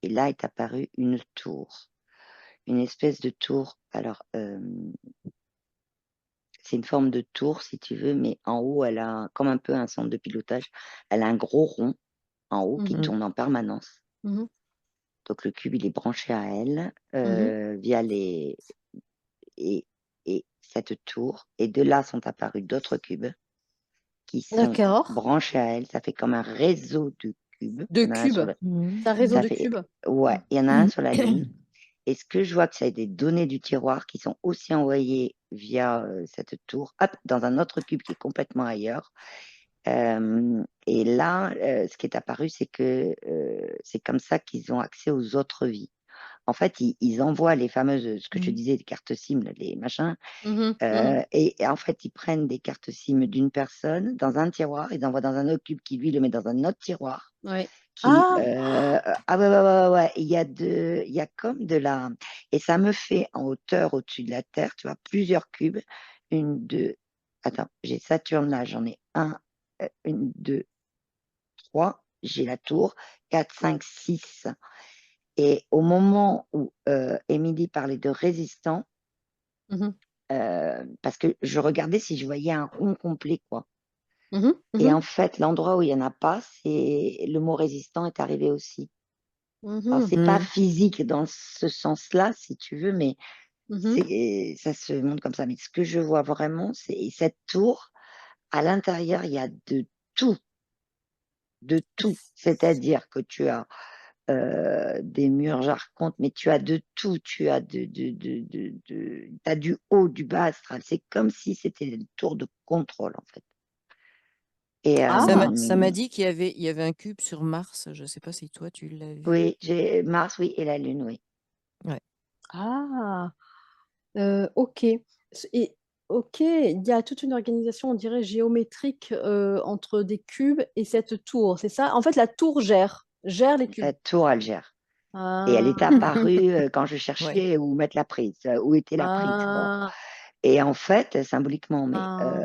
S2: et là est apparue une tour, une espèce de tour. Alors, c'est une forme de tour, si tu veux, mais en haut, elle a comme un peu un centre de pilotage. Elle a un gros rond en haut qui
S1: Mmh.
S3: Mmh.
S2: tourne en permanence.
S1: Mmh.
S2: Donc, le cube, il est branché à elle
S1: Mmh.
S2: via les et cette tour, et de là sont apparus d'autres cubes qui sont
S1: D'accord.
S2: branchés à elle. Ça fait comme un réseau de cubes.
S1: De
S2: Il y en a un
S1: cubes.
S2: sur le
S1: C'est un réseau
S2: ça
S1: de
S2: fait
S1: cubes?
S2: Ouais,
S1: Mmh.
S2: il y en a un sur la Lune, et ce que je vois, que c'est des données du tiroir qui sont aussi envoyées via, cette tour, hop, dans un autre cube qui est complètement ailleurs. Et là, ce qui est apparu, c'est que, c'est comme ça qu'ils ont accès aux autres vies. En fait, ils envoient les fameuses, ce que je te
S1: Mmh.
S2: disais, les cartes SIM, là, les machins,
S1: Mmh mh. Mmh.
S2: et en fait, ils prennent des cartes SIM d'une personne dans un tiroir, ils envoient dans un autre cube qui, lui, le met dans un autre tiroir
S1: Ouais.
S2: qui,
S1: Ah!
S2: ah ouais, ouais, ouais, ouais, ouais, il y a comme de la, et ça me fait en hauteur au-dessus de la Terre, tu vois, plusieurs cubes. Une, deux, attends, j'ai Saturne là, j'en ai un, une, deux, trois, j'ai la tour, 4, 5, 6. Et au moment où Émilie parlait de résistant,
S1: Mmh mh.
S2: parce que je regardais si je voyais un rond complet, quoi.
S1: Mmh mh. Mmh
S2: Et
S1: mh.
S2: en fait, l'endroit où il y en a pas, c'est le mot résistant est arrivé aussi.
S1: Mmh
S2: Alors,
S1: mh.
S2: c'est pas
S3: Mmh.
S2: physique dans ce sens-là, si tu veux, mais
S1: Mmh mh.
S2: ça se montre comme ça. Mais ce que je vois vraiment, c'est cette tour, à l'intérieur, il y a de tout, de tout. C'est-à-dire que tu as des murs j'arcontes, mais tu as de tout, tu as t'as du haut, du bas astral. C'est comme si c'était une tour de contrôle, en fait. Et
S3: Ça m'a dit il y avait un cube sur Mars. Je ne sais pas si toi, tu l'as vu.
S2: oui, j'ai Mars, oui, et la Lune, oui.
S3: Ouais.
S1: Ah, ok. Et, ok, il y a toute une organisation, on dirait, géométrique entre des cubes et cette tour, c'est ça? En fait, la tour gère les cubes.
S2: La tour Algère. Et elle est
S1: Ah,
S2: apparue quand je
S3: Ouais.
S2: cherchais où mettre la prise, où était la prise, quoi.
S1: ah,
S2: Et en fait, symboliquement, mais
S1: ah.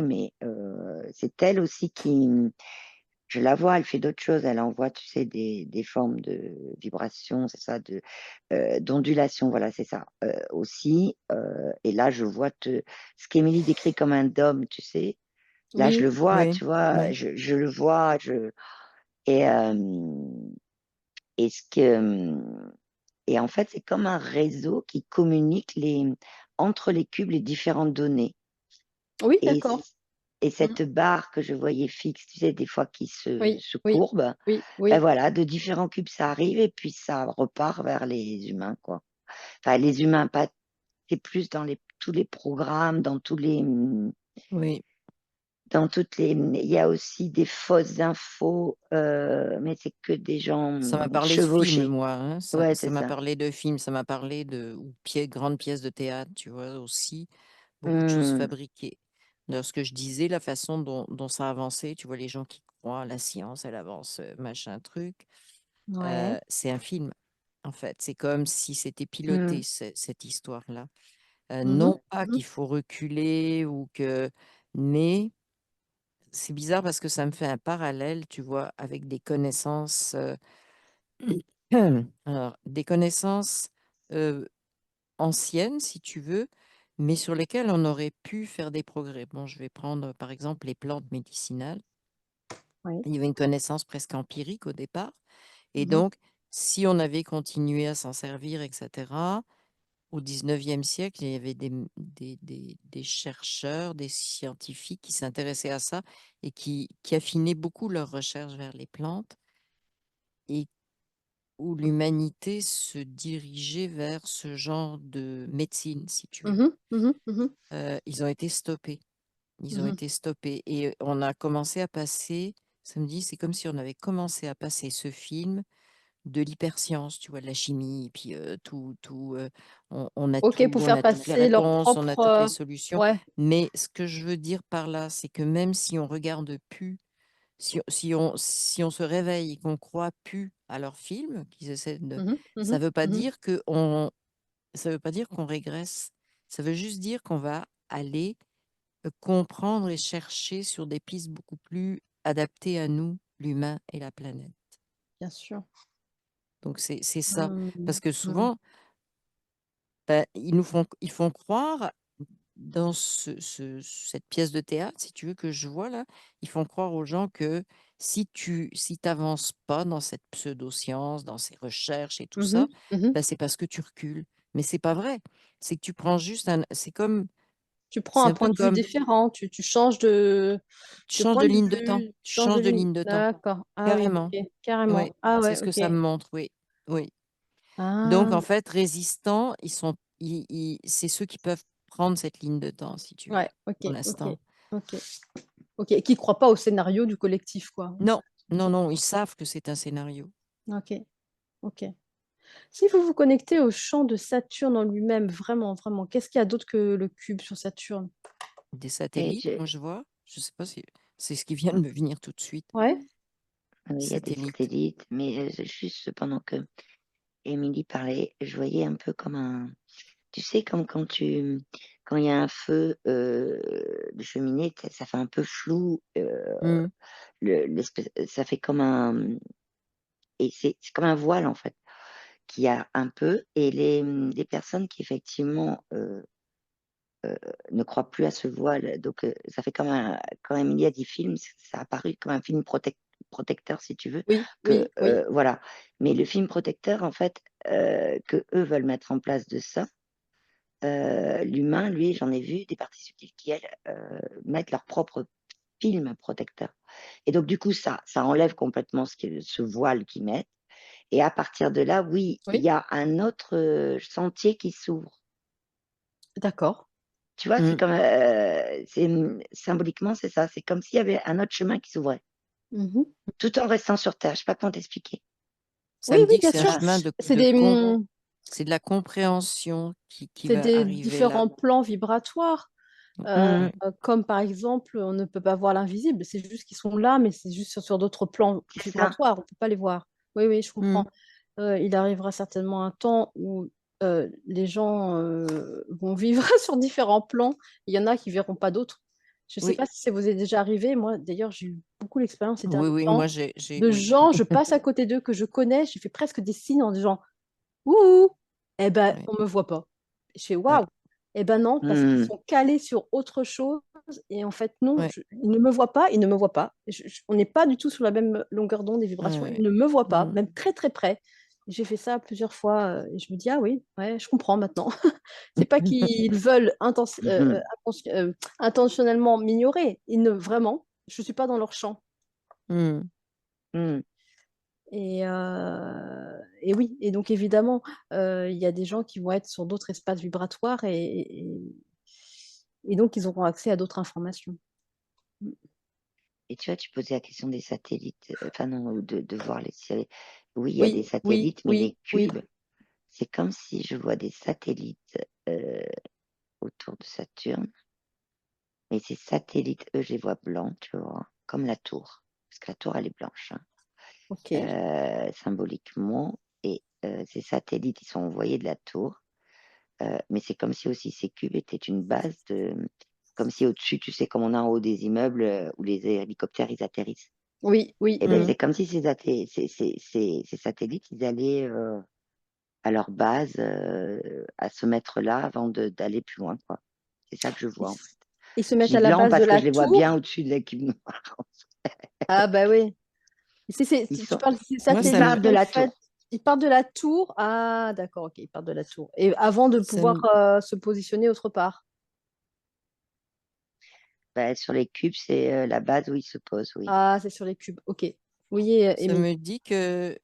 S2: mais c'est elle aussi qui, je la vois, elle fait d'autres choses, elle envoie, tu sais, des formes de vibrations, c'est ça, d'ondulation, voilà, c'est ça, aussi. Et là, je vois ce qu'Émilie décrit comme un dôme, tu sais. Là, je le
S1: Oui,
S2: vois,
S3: Oui.
S2: tu vois,
S3: Oui.
S2: je le vois, et, et ce que, et en fait, c'est comme un réseau qui communique entre les cubes les différentes données.
S1: oui,
S2: Et,
S1: d'accord.
S2: et
S1: Mhm.
S2: cette barre que je voyais fixe, tu sais, des fois qui
S1: Oui,
S2: se
S1: oui,
S2: courbe,
S1: oui,
S2: ben
S1: oui.
S2: voilà, de différents cubes, ça arrive et puis ça repart vers les humains, quoi. Enfin, les humains, pas, c'est plus dans tous les programmes,
S3: Oui.
S2: dans toutes les, il y a aussi des fausses infos, mais c'est que des gens
S3: Ça m'a parlé de film,
S2: chevauchés.
S3: moi. Hein.
S2: Ouais,
S3: Ça
S2: c'est
S3: m'a
S2: ça.
S3: parlé de film. Ça m'a parlé de ou grandes pièces de théâtre, tu vois, aussi. Beaucoup de choses
S2: Hum,
S3: fabriquées. D'ailleurs, ce que je disais, la façon dont ça avançait, tu vois, les gens qui croient à la science, elle avance, machin truc.
S1: Ouais.
S3: C'est un film, en fait. C'est comme si c'était piloté,
S2: hum,
S3: cette histoire-là.
S1: Mhm,
S3: Non pas
S1: mhm,
S3: qu'il faut reculer ou que... Mais c'est bizarre parce que ça me fait un parallèle, tu vois, avec des connaissances... Alors, des connaissances anciennes, si tu veux, mais sur lesquelles on aurait pu faire des progrès. Bon, je vais prendre par exemple les plantes médicinales.
S1: ouais.
S3: Il y avait une connaissance presque empirique au départ. Et
S1: Mhm.
S3: donc, si on avait continué à s'en servir, etc., au 19e siècle, il y avait des chercheurs, des scientifiques qui s'intéressaient à ça et qui affinaient beaucoup leurs recherches vers les plantes et où l'humanité se dirigeait vers ce genre de médecine, si tu veux.
S1: Mhm, mhm, mhm,
S3: Ils ont été stoppés. Ils ont
S1: mhm.
S3: été stoppés. Et on a commencé à passer, ça me dit, c'est comme si on avait commencé à passer ce film de l'hyperscience, tu vois, de la chimie, et puis on a
S1: Ok,
S3: tout,
S1: pour
S3: on
S1: faire
S3: a toutes les
S1: passer leur
S3: réponses, on a
S1: propre.
S3: toutes les solutions.
S1: Ouais.
S3: Mais ce que je veux dire par là, c'est que même si on regarde plus, si on se réveille et qu'on croit plus à leurs films, qu'ils essaient de,
S1: Mhm,
S3: ça
S1: mhm,
S3: veut pas
S1: mhm.
S3: dire ça veut pas dire qu'on régresse. Ça veut juste dire qu'on va aller comprendre et chercher sur des pistes beaucoup plus adaptées à nous, l'humain et la planète.
S1: Bien sûr.
S3: Donc c'est ça. Parce
S1: Mhm,
S3: que
S1: mhm,
S3: souvent, ben, ils font croire dans cette pièce de théâtre, si tu veux, que je vois là, ils font croire aux gens que si t'avances pas dans cette pseudo-science, dans ces recherches et tout ça,
S1: mhm, mhm.
S3: ben, c'est parce que tu recules. Mais c'est pas vrai. C'est que tu prends juste
S1: Tu prends
S3: c'est
S1: un
S3: un peu
S1: point de vue
S3: comme,
S1: différent, tu changes
S3: tu
S1: de
S3: changes
S1: point
S3: de
S1: de
S3: ligne de temps.
S1: vue, tu
S3: Tu
S1: changes de
S3: changes de
S1: ligne.
S3: ligne de temps.
S1: D'accord. Ah oui,
S3: Carrément.
S1: ok,
S3: Oui,
S1: carrément. Ah
S3: c'est
S1: ouais,
S3: ce que
S1: ok.
S3: ça me montre, oui. Oui. Donc,
S1: Ah,
S3: en fait, résistants, c'est ceux qui peuvent prendre cette ligne de temps, si tu veux,
S1: ouais, ok,
S3: pour
S1: ok,
S3: l'instant.
S1: ok, ok. Qui ne croit pas au scénario du collectif, quoi.
S3: Non, non,
S1: Ok,
S3: non, ils savent que c'est un scénario.
S1: ok, ok. Si vous vous connectez au champ de Saturne en lui-même, vraiment, vraiment, qu'est-ce qu'il y a d'autre que le cube sur Saturne?
S3: Des
S2: et
S3: satellites, moi, je vois. Je sais pas si c'est ce qui vient de me venir tout de suite.
S1: Ouais.
S2: oui, il y a des
S3: Satellites.
S2: satellites, mais juste pendant que Émilie parlait, je voyais un peu comme tu sais, comme quand il y a un feu de cheminée, ça fait un peu flou,
S3: Hmm,
S2: ça fait comme et c'est comme un voile en fait, qui a un peu, et les personnes qui effectivement ne croient plus à ce voile, donc ça fait comme quand Émilie a dit film, ça a apparu comme un film protecteur si tu veux,
S1: Oui,
S2: que
S1: oui, oui.
S2: voilà. Mais le film protecteur en fait, que eux veulent mettre en place de ça. L'humain, lui, j'en ai vu des parties subtiles qui, elles, mettent leur propre film protecteur. Et donc, du coup, ça enlève complètement ce voile qu'ils mettent. Et à partir de là, oui, il
S1: Oui,
S2: y a un autre sentier qui s'ouvre.
S1: d'accord.
S2: Tu vois, c'est
S3: Mm.
S2: comme, symboliquement, c'est ça. C'est comme s'il y avait un autre chemin qui s'ouvrait,
S1: Mhm.
S2: tout en restant sur terre. Je sais pas comment t'expliquer.
S3: Ça
S1: Oui,
S3: me
S1: oui,
S3: dit que
S1: bien
S3: c'est un
S1: sûr.
S2: Voilà.
S3: chemin
S1: C'est des,
S3: c'est de la compréhension qui
S1: c'est
S3: va
S1: des
S3: arriver là.
S1: différents plans vibratoires.
S3: Mm.
S1: Comme par exemple, on ne peut pas voir l'invisible. C'est juste qu'ils sont là, mais c'est juste sur d'autres plans
S2: C'est ça.
S1: vibratoires. On ne peut pas les voir. Oui, oui, je comprends.
S3: Mm.
S1: Il arrivera certainement un temps où les gens vont vivre sur différents plans. Il y en a qui verront pas d'autres. Je ne sais
S3: Oui,
S1: pas si ça vous est déjà arrivé. Moi, d'ailleurs, j'ai eu beaucoup l'expérience ces
S3: oui,
S1: derniers
S3: oui, moi
S1: temps de
S3: oui.
S1: gens, je passe à côté d'eux que je connais, j'ai fait presque des signes en disant ouh, eh ben,
S3: Ouais,
S1: on me voit pas. Je fais
S3: ouais,
S1: waouh. Eh ben non, parce qu'ils
S2: Mmh.
S1: sont calés sur autre chose. Et en fait, non,
S3: ouais,
S1: ils ne me voient pas, ils ne me voient pas. On n'est pas du tout sur la même longueur d'onde des vibrations. Ils
S3: ouais,
S1: ne me voient pas,
S3: ouais.
S1: même très très près. J'ai fait ça plusieurs fois et je me dis, ah oui, ouais, je comprends maintenant. C'est pas qu'ils veulent
S2: Mmh.
S1: intentionnellement m'ignorer. Ils ne, vraiment, je suis pas dans leur champ.
S3: Mm.
S2: Mmh.
S1: Et oui, et donc évidemment, il y a des gens qui vont être sur d'autres espaces vibratoires et donc ils auront accès à d'autres informations.
S2: Et tu vois, tu posais la question des satellites, enfin non, ou de voir les séries. Oui, il y a des
S1: Oui, oui,
S2: satellites, mais
S1: oui,
S2: les
S1: oui.
S2: cubes, c'est comme si je vois des satellites autour de Saturne, mais ces satellites, eux, je les vois blancs, tu vois, comme la tour. Parce que la tour, elle est blanche, hein,
S1: Ok.
S2: symboliquement. Et ces satellites, ils sont envoyés de la tour. Mais c'est comme si aussi ces cubes étaient une base de... Comme si au-dessus, tu sais, comme on a en haut des immeubles où les hélicoptères, ils atterrissent.
S1: Oui, oui,
S2: Et ben
S1: oui.
S3: Mm.
S2: c'est comme si ces satellites, ils allaient à leur base, à se mettre là avant d'aller plus loin, quoi. C'est ça que je
S1: Ils,
S2: vois, en fait.
S1: ils se
S2: Je
S1: mettent
S2: dis
S1: à la
S2: blanc
S1: base de
S2: parce que
S1: la
S2: je les vois bien
S1: tour.
S2: au-dessus de la cube noire.
S1: Ah bah oui.
S2: Ils
S1: Tu
S2: sont,
S1: parles des
S3: Moi,
S2: ils
S3: ça
S1: satellites
S3: me,
S2: partent
S1: qui
S2: de
S1: ont
S2: la
S1: fait.
S2: tour.
S1: Ils partent de la tour. Ah d'accord, ok, ils partent de la tour. Et avant de
S3: ça
S1: pouvoir
S3: me,
S1: se positionner autre part.
S2: Ben, sur les cubes, c'est la base où ils se posent, oui.
S1: Ah, c'est sur les cubes. Ok. Oui,
S3: ça
S1: Émilie.
S3: me dit que,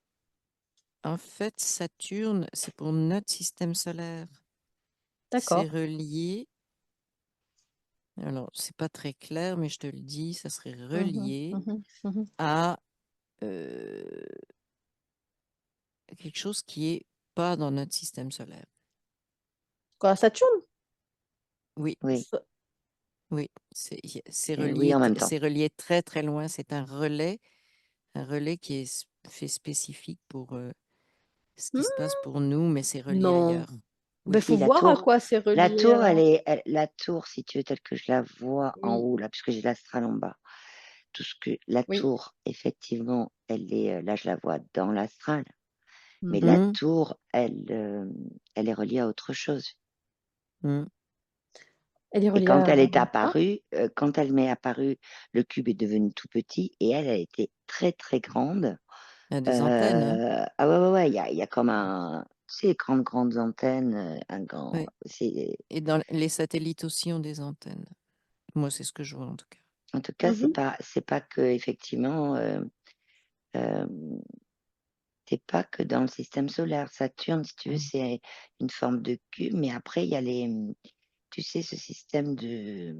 S3: en fait, Saturne, c'est pour notre système solaire. C'est
S1: D'accord.
S3: relié. Alors, c'est pas très clair, mais je te le dis, ça serait
S1: Mhm,
S3: relié
S1: mhm, mhm.
S3: à euh, quelque chose qui est pas dans notre système solaire.
S1: Quoi, Saturne?
S3: Oui,
S2: Oui,
S3: oui,
S2: oui, en même temps.
S3: c'est relié très très loin. C'est un relais qui est fait spécifique pour ce qui se
S1: Hmm,
S3: passe pour nous, mais c'est relié
S1: non.
S3: ailleurs.
S1: Ben,
S3: Oui,
S1: faut
S2: Si
S1: voir à quoi c'est
S2: la
S1: relié
S2: tour,
S1: alors.
S2: la tour, si tu veux, telle que je la vois en
S1: Oui,
S2: haut, là, puisque j'ai l'astral en bas. Tout ce que la
S1: oui.
S2: tour, effectivement, elle est, là, je la vois dans l'astral, mais la
S1: Mhm.
S3: hum,
S2: tour, elle est reliée à autre chose.
S3: hum.
S1: Elle est
S2: Et
S1: reliée
S2: quand
S1: à
S2: elle est
S1: quoi?
S2: apparue, quand elle m'est apparue, le cube est devenu tout petit et elle a été très, très grande.
S3: Il y a des antennes, hein.
S2: Ah ouais, ouais, ouais, il y a comme un, tu sais, grandes, grandes antennes, un grand,
S3: Ouais. Et dans les satellites aussi ont des antennes. Moi, c'est ce que je vois en tout cas.
S2: en tout cas,
S1: Mhm.
S2: c'est pas que, effectivement, euh, c'est pas que dans le système solaire. Saturne, si tu veux, c'est une forme de cube, mais après, il y a tu sais, ce système de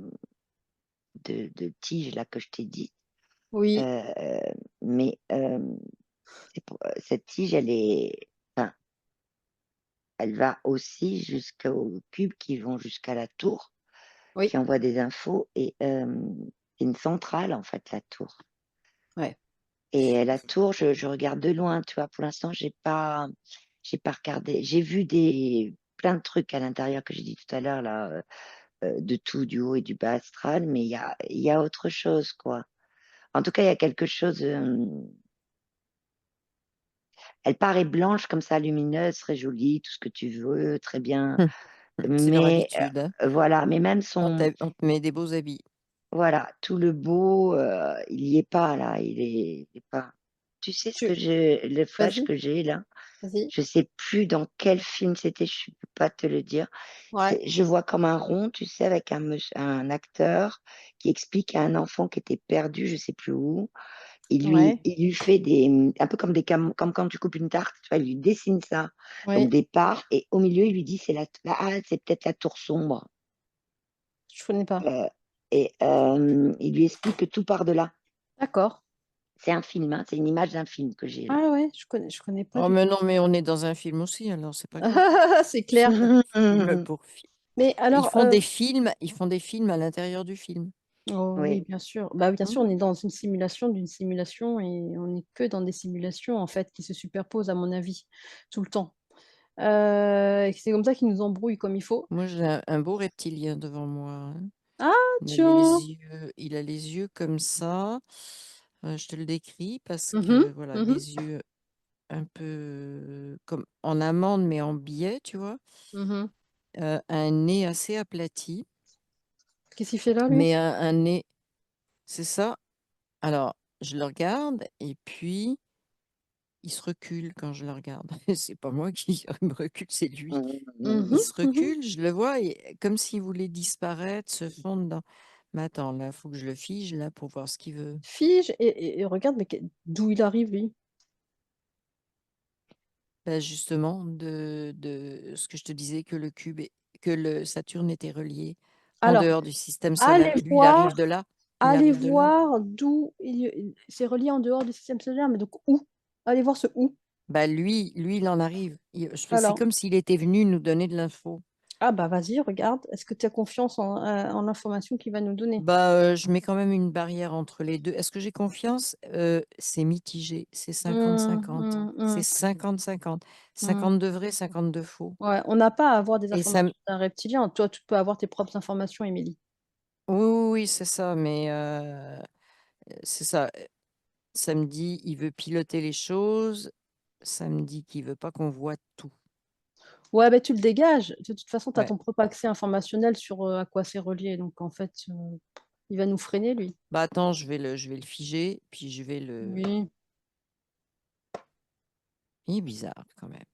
S2: tiges là que je t'ai dit.
S1: Oui,
S2: Euh, mais cette tige, enfin, elle va aussi jusqu'aux cubes qui vont jusqu'à la tour,
S1: oui,
S2: qui envoie des infos. Et c'est une centrale, en fait, la tour.
S1: ouais.
S2: Et la tour, je regarde de loin, tu vois. Pour l'instant, j'ai pas regardé. J'ai vu plein de trucs à l'intérieur que j'ai dit tout à l'heure, là, de tout, du haut et du bas astral, mais il y a autre chose, quoi. En tout cas, il y a quelque chose. Elle paraît blanche comme ça, lumineuse, très jolie, tout ce que tu veux, très bien.
S3: C'est leur
S2: Mais
S3: habitude, hein.
S2: voilà, mais même
S3: On te met des beaux habits.
S2: voilà, tout le beau, il y est pas là, il est pas. tu sais ce que
S1: Tu
S2: le flash
S1: vas-y,
S2: que j'ai là?
S1: vas-y.
S2: Je sais plus dans quel film c'était, je peux pas te le dire.
S1: Ouais,
S2: Je vois comme un rond, tu sais, avec un acteur qui explique à un enfant qui était perdu, je sais plus où.
S1: ouais,
S2: Il lui fait un peu comme comme quand tu coupes une tarte, tu vois? Il lui dessine ça, donc
S1: ouais,
S2: des parts et au milieu, il lui dit: «C'est c'est peut-être la tour sombre»,
S1: je connais pas.
S2: heu il lui explique que tout part de là.
S1: D'accord.
S2: C'est un film, hein, c'est une image d'un film que j'ai là.
S1: Ah ouais, je connais pas
S3: Oh,
S1: du
S3: mais
S1: tout.
S3: non, mais on est dans un film aussi, alors c'est pas grave.
S1: C'est clair.
S3: Film pour fi
S1: Mais
S3: Ils
S1: alors,
S3: font des films à l'intérieur du film.
S1: oh oui,
S2: Oui.
S1: bien sûr. Bah, bien sûr, on
S3: Mmh.
S1: est dans une simulation d'une simulation et on est que dans des simulations, en fait, qui se superposent, à mon avis, tout le temps. Et c'est comme ça qu'ils nous embrouillent comme il faut.
S3: Moi, j'ai un beau reptilien devant moi, hein.
S1: Ah tiens!
S3: Il a les yeux comme ça, je te le décris parce
S1: Mmh mh.
S3: que voilà,
S1: Mmh.
S3: des yeux un peu comme en amande, mais en biais, tu vois?
S1: Mmh.
S3: Un nez assez aplati,
S1: Qu'est-ce qu'il fait là, lui?
S3: mais un nez c'est ça. Alors, je le regarde et puis il se recule quand je le regarde. C'est pas moi qui me recule, c'est lui.
S1: Mmh
S3: Il
S1: mh.
S3: se
S1: Mmh.
S3: recule, je le vois et comme s'il voulait disparaître, se fondre dans mais attends, là, faut que je le fige là pour voir ce qu'il veut.
S1: Fige et regarde, mais d'où il arrive, lui?
S3: Bah, justement de ce que je te disais que le Saturne était relié en
S1: Alors,
S3: dehors du système
S1: allez
S3: solaire. Lui,
S1: voir
S3: il
S1: allez
S3: arrive de là.
S1: voir d'où il c'est relié en dehors du système solaire, mais donc où? Allez voir ce où.
S3: Bah, lui, il en arrive. C'est
S1: Alors,
S3: comme s'il était venu nous donner de l'info.
S1: ah bah, vas-y, regarde. Est-ce que tu as confiance en l'information qu'il va nous donner?
S3: Bah, je mets quand même une barrière entre les 2. Est-ce que j'ai confiance? C'est mitigé, c'est
S1: Mmh,
S3: 50-50.
S1: mmh,
S3: C'est
S1: mmh,
S3: 50-50.
S1: mmh.
S3: 50 de vrai, 50 de faux
S1: Ouais, on n'a pas à avoir des
S3: et ça
S1: informations
S3: me
S1: d'un reptilien. Toi, tu peux avoir tes propres informations, Émilie.
S3: oui, oui, oui, c'est ça, mais c'est ça, ça me dit: «Il veut piloter les choses», ça me dit qu'il veut pas qu'on voit tout.
S1: Ouais, beh, tu le dégages. De toute façon, tu as
S3: Ouais.
S1: ton propre accès informationnel sur, à quoi c'est relié, donc en fait, il va nous freiner, lui.
S3: Bah, attends, je vais le figer, puis
S1: Oui,
S3: il est bizarre quand même.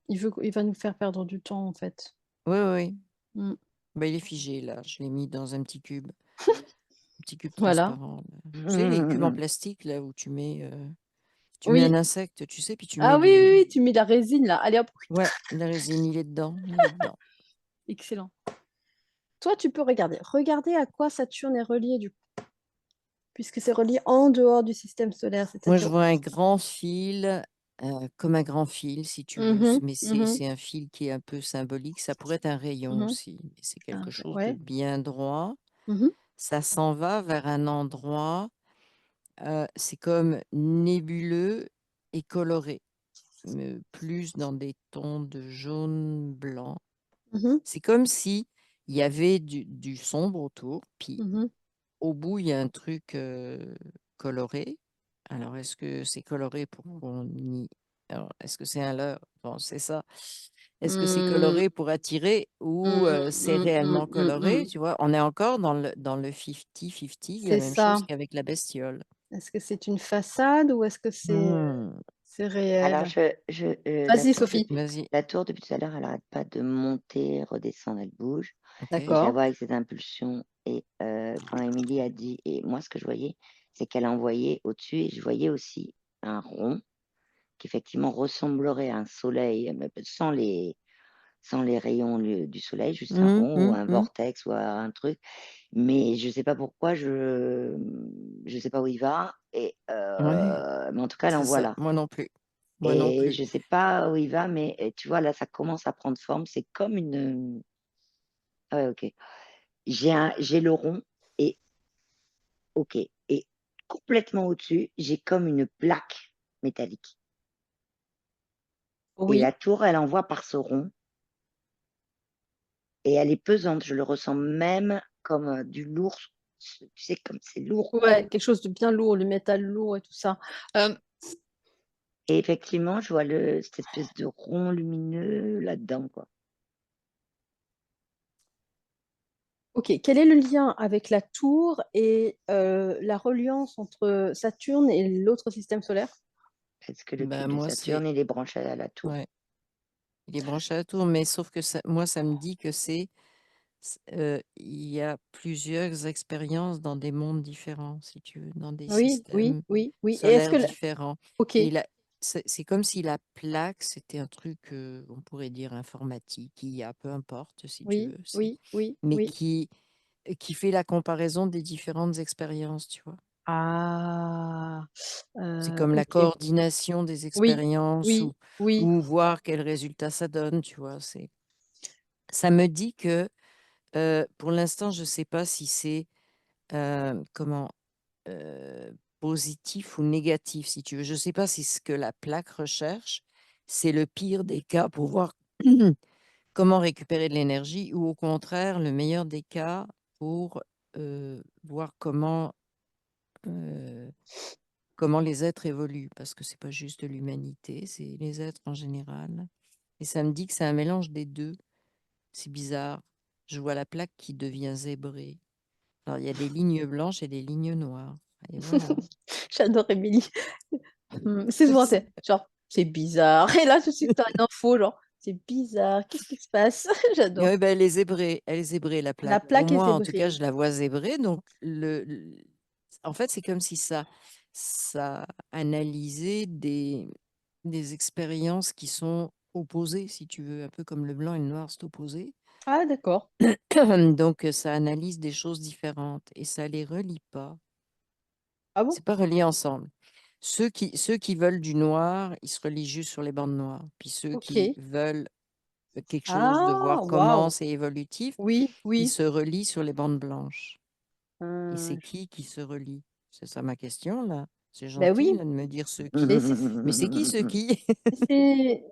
S1: il va nous faire perdre du temps, en fait.
S3: Oui, oui, oui.
S1: Mmh.
S3: Bah, il est figé là, je l'ai mis dans un petit cube
S1: Voilà.
S3: transparent là. Tu sais les cubes en plastique là où tu mets un
S1: Oui.
S3: insecte, tu sais, puis tu
S1: Ah
S3: mets
S1: oui, oui,
S3: des
S1: oui, tu mets la résine, là. Allez hop,
S3: ouais, la résine, il est dedans.
S1: excellent. Toi, tu peux regarder. Regardez à quoi Saturne est relié, du coup, puisque c'est relié en dehors du système solaire,
S3: Moi,
S1: c'est-à-dire
S3: je vois un grand fil, comme un grand fil si tu veux,
S1: mmh
S3: mais
S1: mh.
S3: c'est un fil qui est un peu symbolique. Ça pourrait être un rayon
S1: Mmh.
S3: aussi, mais c'est
S1: Ah
S3: quelque chose de
S1: ouais.
S3: bien droit.
S1: Mmh.
S3: Ça s'en va vers un endroit, c'est comme nébuleux et coloré, plus dans des tons de jaune blanc.
S1: Mmh.
S3: C'est comme si il y avait du sombre autour, puis
S1: Mmh.
S3: au bout, il y a un truc, coloré. Alors est-ce que c'est coloré pour qu'on y alors est-ce que c'est un leurre? Bon, c'est ça. Est-ce que c'est
S1: Mmh.
S3: coloré pour attirer ou
S1: Mmh,
S3: c'est
S1: mmh, mmh,
S3: réellement
S1: mmh,
S3: coloré,
S1: mmh.
S3: tu vois? On est encore dans le 50-50, la
S1: C'est
S3: même chose
S1: ça.
S3: qu'avec la bestiole.
S1: Est-ce que c'est une façade ou est-ce que
S3: Mmh.
S1: c'est
S2: Alors
S1: réel?
S2: la
S1: Vas-y,
S2: tour
S1: Sophie.
S3: Vas-y,
S2: depuis tout à l'heure, elle arrête pas de monter, redescendre, elle bouge et
S3: OK.
S2: je la
S1: D'accord.
S2: vois avec ses impulsions et quand Émilie a dit et moi ce que je voyais, c'est qu'elle envoyait au-dessus et je voyais aussi un rond qui effectivement ressemblerait à un soleil, mais sans les rayons du soleil, juste un
S3: Mmh,
S2: rond ou
S3: mmh,
S2: un
S3: mmh.
S2: vortex ou un truc, mais je sais pas pourquoi je sais pas où il va et
S3: Ouais,
S2: mais en tout cas, elle
S3: c'est
S2: envoie
S3: ça.
S2: là.
S3: Moi non plus. Moi non
S2: Et
S3: plus.
S2: je sais pas où il va, mais tu vois, là, ça commence à prendre forme. C'est comme ah ouais, OK. J'ai le rond et OK et complètement au-dessus, j'ai comme une plaque métallique et la
S1: Oui.
S2: tour, elle envoie par ce rond et elle est pesante. Je le ressens même comme, du lourd, tu sais, comme c'est lourd, quoi
S1: Ouais, quelque chose de bien lourd, le métal lourd et tout ça. Hem,
S2: et effectivement, je vois cette espèce de rond lumineux là-dedans, quoi.
S1: Ok, quel est le lien avec la tour et la reliance entre Saturne et l'autre système solaire?
S2: Est-ce que le
S3: Ben,
S2: cube de
S3: moi,
S2: Saturne, il est branché à la tour?
S3: ouais, il est branché à la tour, mais sauf que moi, ça me dit que il y a plusieurs expériences dans des mondes différents, si tu veux, dans des
S1: Oui, oui,
S3: systèmes
S1: oui, oui. Et est-ce
S3: solaires
S1: que...
S3: différents.
S1: Ok,
S3: Et c'est comme si la plaque, c'était un truc, on pourrait dire informatique, peu importe, si tu
S1: oui,
S3: veux,
S1: oui, oui,
S3: mais
S1: oui.
S3: qui fait la comparaison des différentes expériences, tu vois.
S1: Ah,
S3: C'est comme la
S1: ok.
S3: coordination des
S1: Oui,
S3: expériences
S1: oui, oui.
S3: ou voir quel résultat ça donne, tu vois. Ça me dit que pour l'instant, je ne sais pas si c'est comment positif ou négatif, si tu veux. Je ne sais pas si ce que la plaque recherche, c'est le pire des cas pour voir comment récupérer de l'énergie ou au contraire, le meilleur des cas pour voir comment les êtres évoluent, parce que c'est pas juste l'humanité, c'est les êtres en général. Et ça me dit que c'est un mélange des deux. C'est bizarre. Je vois la plaque qui devient zébrée. Alors, il y a des lignes blanches et des lignes noires. Et voilà.
S1: J'adore Émilie. C'est souvent, c'est genre, c'est bizarre. Et là, tout de suite, t'as une info, genre, c'est bizarre. Qu'est-ce qui se passe? J'adore.
S3: Oui, ben, elle est zébrée, la
S1: La
S3: plaque. Pour
S1: plaque est
S3: moi, en tout cas,
S1: zébrée.
S3: je la vois zébrée. Donc, en fait, c'est comme si ça analysait des expériences qui sont opposées, si tu veux, un peu comme le blanc et le noir, c'est opposé.
S1: Ah, d'accord.
S3: Donc, ça analyse des choses différentes et ça les relie pas.
S1: Ah bon?
S3: C'est pas relié ensemble. Ceux qui veulent du noir, ils se relient juste sur les bandes noires. Puis ceux qui
S1: Ok.
S3: veulent quelque chose, de
S1: Ah,
S3: voir comment
S1: waouh.
S3: c'est évolutif,
S1: Oui,
S3: ils
S1: oui.
S3: se relient sur les bandes blanches. Et c'est
S1: Euh,
S3: qui se relie? C'est ça ma question, là. C'est
S1: ben
S3: gentil,
S1: oui.
S3: là, de me dire ceux
S1: Mais
S3: qui. Mais c'est qui ceux qui?
S1: c'est,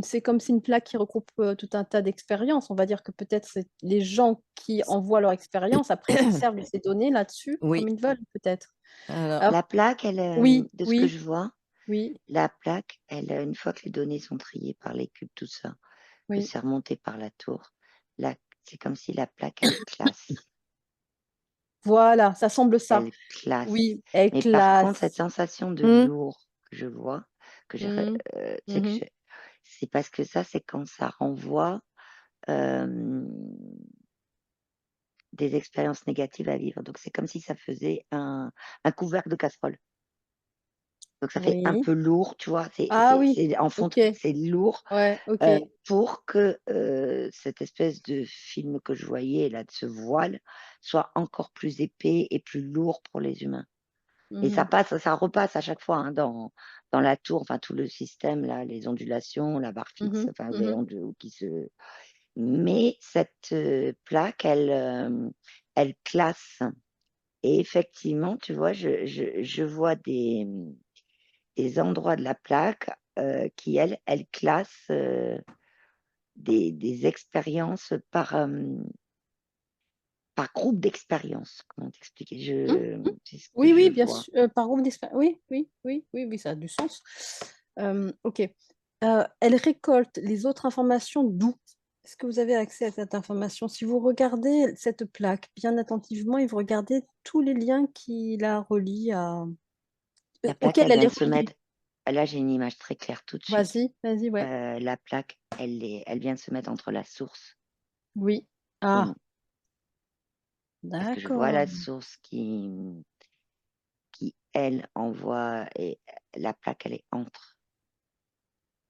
S1: c'est comme si une plaque qui regroupe tout un tas d'expériences. On va dire que peut-être c'est les gens qui envoient leur expérience, après ils se servent de ces données là-dessus comme
S3: Oui.
S1: ils veulent, peut-être.
S3: Alors,
S1: Alors,
S2: La plaque,
S1: oui,
S2: de ce que
S1: oui,
S2: je vois,
S1: oui,
S2: la plaque, une fois que les données sont triées par les cubes, tout ça, que
S1: oui.
S2: c'est remonté par la tour, c'est comme si la plaque, elle classe.
S1: Voilà, ça semble ça.
S2: Elle classe.
S1: Oui, elle
S2: Mais par contre, cette
S1: classe.
S2: sensation de
S1: Hum,
S2: lourd que je vois, que j'ai,
S1: hum,
S2: c'est que
S1: mhm.
S2: c'est parce que ça, c'est quand ça renvoie des expériences négatives à vivre. Donc, c'est comme si ça faisait un couvercle de casserole. Donc, ça fait un
S1: Oui.
S2: peu lourd, tu vois.
S1: Ah oui,
S2: C'est en fond,
S1: ok.
S2: c'est lourd
S1: Ouais, ok.
S2: pour que cette espèce de film que je voyais, là, de ce voile, soit encore plus épais et plus lourd pour les humains. Et
S1: Mhm,
S2: ça repasse à chaque fois hein, dans la tour, enfin tout le système, là, les ondulations, la barre fixe,
S1: mhm,
S2: enfin,
S1: mhm.
S2: qui se. Mais cette plaque, elle classe. Et effectivement, tu vois, je vois des endroits de la plaque qui, elle classe des expériences par groupe d'expériences. Comment t'expliquer
S1: Hum, hum.
S2: C'est ce que
S1: Oui,
S2: je
S1: oui, bien
S2: vois.
S1: sûr. Par groupe d'expérience. Oui, oui, oui, oui, oui, ça a du sens. Ok. Elle récolte les autres informations d'où? Est-ce que vous avez accès à cette information? Si vous regardez cette plaque bien attentivement et vous regardez tous les liens qui la relient
S2: La plaque,
S1: auxquels
S2: elle
S1: elle
S2: vient
S1: est
S2: de se
S1: reliée.
S2: mettre. Là, j'ai une image très claire tout de suite.
S1: Vas-y, vas-y, ouais.
S2: La plaque, elle vient de se mettre entre la source
S1: Oui.
S2: et
S1: Ah,
S2: nous. Parce que je vois
S1: d'accord.
S2: la source qui elle, envoie, et la plaque, elle est entre.